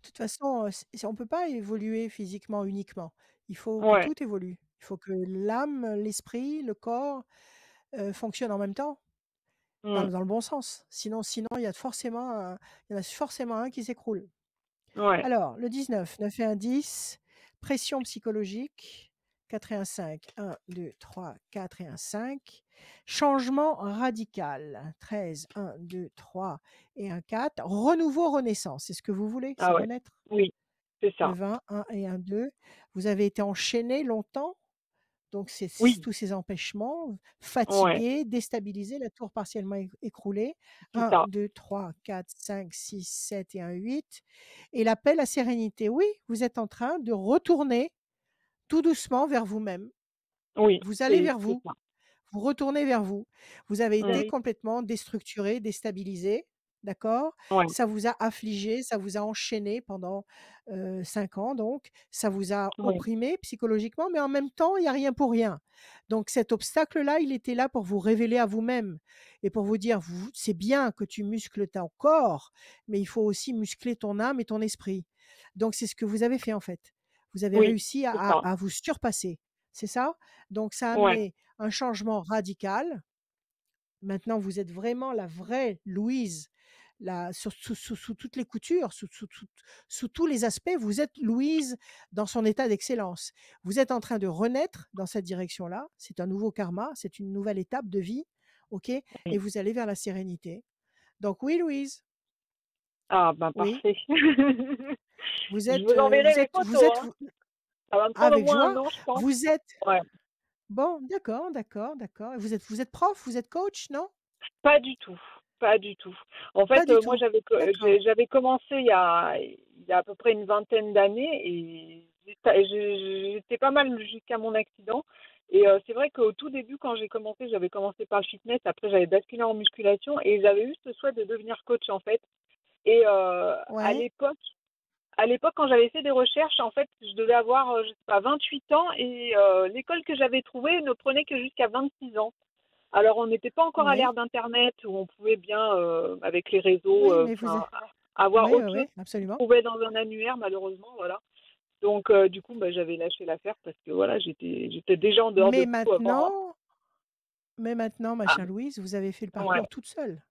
de toute façon, on peut pas évoluer physiquement uniquement. Il faut que ouais, tout évolue. Il faut que l'âme, l'esprit, le corps fonctionnent en même temps, mm, dans le bon sens. Sinon, il y en a forcément un qui s'écroule. ouais. Alors, le 19, 9 et 1, 10, pression psychologique, 4 et 1, 5, 1, 2, 3, 4 et 1, 5, changement radical, 13, 1, 2, 3 et 1, 4, renouveau, renaissance, c'est ce que vous voulez, c'est Ah ouais, renaître. oui, c'est Le ça. 20, 1 et 1, 2, vous avez été enchaîné longtemps, donc c'est Oui, tous ces empêchements, ouais, fatigué, déstabilisé, la tour partiellement écroulée. c'est 1, ça. 2, 3, 4, 5, 6, 7 et un 8. Et l'appel à sérénité. Oui, vous êtes en train de retourner tout doucement vers vous-même. Oui, Vous allez vers c'est vous, ça. vous retournez vers vous. Vous avez été Mm, complètement déstructuré, déstabilisé, d'accord? ouais, Ça vous a affligé, ça vous a enchaîné pendant 5 ans donc. Ça vous a oui, opprimé psychologiquement, mais en même temps, il y a rien pour rien. Donc cet obstacle-là, il était là pour vous révéler à vous-même et pour vous dire: «Vous c'est bien que tu muscles ton corps, mais il faut aussi muscler ton âme et ton esprit». Donc c'est ce que vous avez fait, en fait. Vous avez oui, réussi c'est ça. à vous surpasser, c'est ça? Donc ça a Ouais, amené un changement radical. Maintenant, vous êtes vraiment la vraie Louise, sous toutes les coutures, sous tous les aspects. Vous êtes Louise dans son état d'excellence. Vous êtes en train de renaître dans cette direction-là. C'est un nouveau karma, c'est une nouvelle étape de vie. OK? Et oui. vous allez vers la sérénité. Donc, oui, Louise, Ah ben oui, parfait. vous Je êtes, vous enverrai les vous photos, êtes, hein. Ça va me prendre au avec moins un joie. an, je pense. Vous êtes, Ouais. bon, d'accord, d'accord, d'accord. Vous êtes prof, vous êtes coach, non? Pas du tout, pas du tout. En fait, Pas du moi tout. D'accord. j'avais commencé il y a à peu près une vingtaine d'années et j'étais pas mal jusqu'à mon accident. Et c'est vrai qu'au tout début, quand j'ai commencé, j'avais commencé par le fitness, après j'avais basculé en musculation et j'avais eu ce souhait de devenir coach en fait. Et Ouais. à l'époque, quand j'avais fait des recherches, en fait, je devais avoir, je sais pas, 28 ans et l'école que j'avais trouvée ne prenait que jusqu'à 26 ans. Alors, on n'était pas encore à Oui. l'ère d'Internet où on pouvait bien, avec les réseaux, Oui, mais vous enfin, êtes avoir oui, oui, autre chose oui, qu'on absolument. trouvait dans un annuaire, malheureusement, voilà. Donc, du coup, bah, j'avais lâché l'affaire parce que voilà, j'étais déjà en dehors de Mais tout avant. maintenant, mais maintenant, ma Ah, chère Louise, vous avez fait le ouais, parcours toute seule.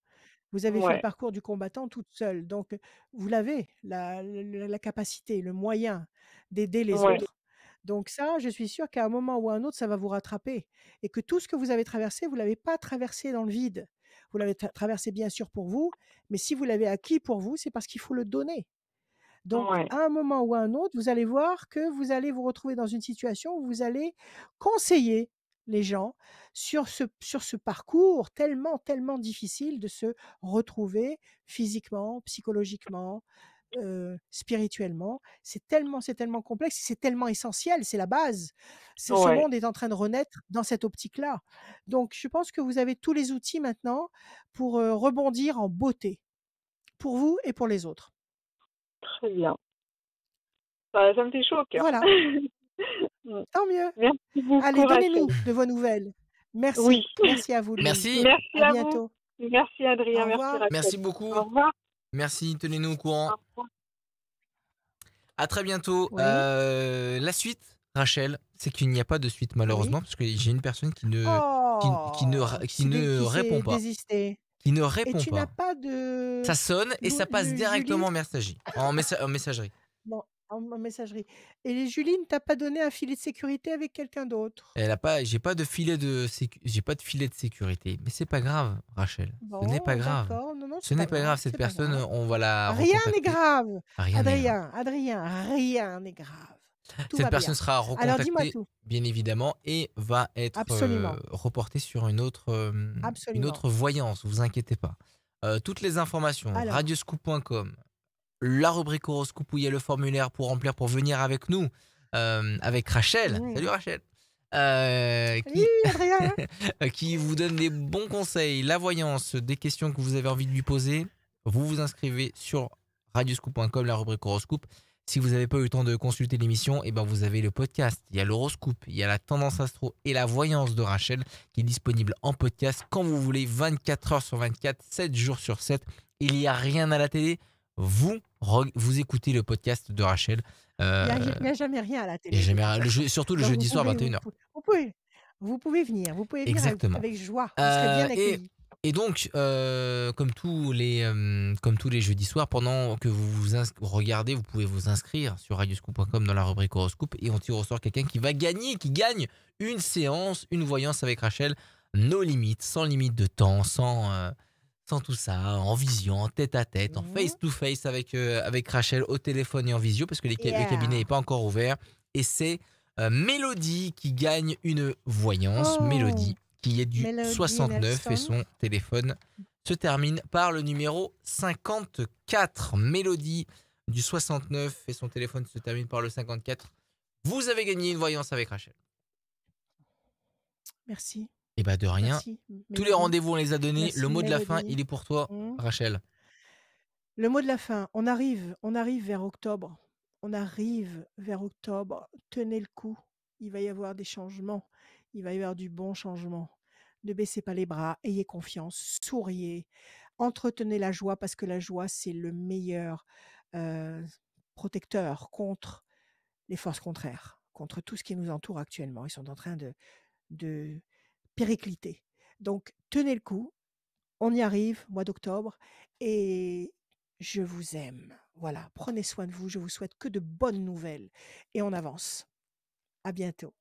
Vous avez fait le ouais, parcours du combattant toute seule. Donc, vous l'avez, la capacité, le moyen d'aider les ouais, autres. Donc ça, je suis sûre qu'à un moment ou à un autre, ça va vous rattraper. Et que tout ce que vous avez traversé, vous ne l'avez pas traversé dans le vide. Vous l'avez traversé bien sûr pour vous, mais si vous l'avez acquis pour vous, c'est parce qu'il faut le donner. Donc, ouais, à un moment ou à un autre, vous allez voir que vous allez vous retrouver dans une situation où vous allez conseiller les gens sur ce parcours tellement, tellement difficile de se retrouver physiquement, psychologiquement, spirituellement. C'est tellement complexe, c'est tellement essentiel, c'est la base. Ce ouais. monde est en train de renaître dans cette optique-là. Donc, je pense que vous avez tous les outils maintenant pour rebondir en beauté, pour vous et pour les autres. Très bien. Ça me fait chaud au cœur. Voilà. Mm. Tant mieux. Merci Allez, beaucoup, Rachel. donnez-nous de vos nouvelles. Oui. Merci. Merci à vous, Louise. Merci, Merci À à vous. bientôt. Merci, Au Adrien. Merci, revoir. Rachel. merci beaucoup. Au revoir. Merci, tenez-nous au courant. Au revoir. À très bientôt. Oui, La suite, Rachel, c'est qu'il n'y a pas de suite oui. malheureusement parce que j'ai une personne qui ne Oh, qui ne qui répond s'est pas, désisté. qui ne Et répond tu n'as pas. pas de Ça sonne et ça passe directement Julie en messagerie, en messagerie. bon, en messagerie. Et les Julie ne t'a pas donné un filet de sécurité avec quelqu'un d'autre? Elle a pas, j'ai pas de filet de j'ai pas de filet de sécurité, mais c'est pas grave, Rachel. Ce n'est pas Bon, grave. d'accord. Non, non, Ce c'est n'est pas pas grave. grave. Cette C'est pas personne, grave. on va la Rien n'est recontacter. grave. Rien n'est grave. Adrien, rien n'est grave. Tout Cette va personne bien. sera Alors dis-moi recontactée, tout. bien évidemment, et va être Absolument. reportée sur une Absolument. autre voyance. Vous inquiétez pas. Toutes les informations, Alors, radioscoop.com, la rubrique horoscope où il y a le formulaire pour remplir pour venir avec nous, avec Rachel. mmh. Salut Rachel. Salut Qui, Adrien. qui vous donne des bons conseils, la voyance, des questions que vous avez envie de lui poser. Vous vous inscrivez sur radioscoop.com, la rubrique horoscope. Si vous n'avez pas eu le temps de consulter l'émission, eh ben vous avez le podcast. Il y a l'horoscope, il y a la tendance astro et la voyance de Rachel qui est disponible en podcast quand vous voulez, 24 heures sur 24, 7 jours sur 7. Il n'y a rien à la télé. Vous écoutez le podcast de Rachel. Il n'y a jamais rien à la Il y a télé, de jamais, toute façon. surtout le Donc jeudi soir, 21h. vous pouvez venir. Vous pouvez venir Exactement. avec joie. Vous serez bien Et, accueillis. et donc, comme tous les jeudis soirs, pendant que vous regardez, vous pouvez vous inscrire sur radioscoop.com dans la rubrique horoscope et on tire au sort quelqu'un qui gagne une séance, une voyance avec Rachel, no limites, sans limite de temps, sans tout ça, en vision, en tête à tête, en Mhm. face to face avec Rachel au téléphone et en visio parce que le Yeah. cabinet n'est pas encore ouvert. Et c'est Mélodie qui gagne une voyance. Mélodie Oh, qui est du Melody 69 et Nelson. son téléphone se termine par le numéro 54. Mélodie du 69 et son téléphone se termine par le 54. Vous avez gagné une voyance avec Rachel. Merci. Et bah de rien. Merci. Tous les Mélodie. rendez-vous on les a donnés. Merci, Le mot de la fin, Mélodie. il est pour toi, Mhm. Rachel. Le mot de la fin. On arrive vers octobre. On arrive vers octobre. Tenez le coup. Il va y avoir des changements. Il va y avoir du bon changement. Ne baissez pas les bras. Ayez confiance. Souriez. Entretenez la joie parce que la joie, c'est le meilleur protecteur contre les forces contraires, contre tout ce qui nous entoure actuellement. Ils sont en train de péricliter. Donc, tenez le coup. On y arrive, mois d'octobre. Et je vous aime. Voilà, prenez soin de vous. Je vous souhaite que de bonnes nouvelles. Et on avance. À bientôt.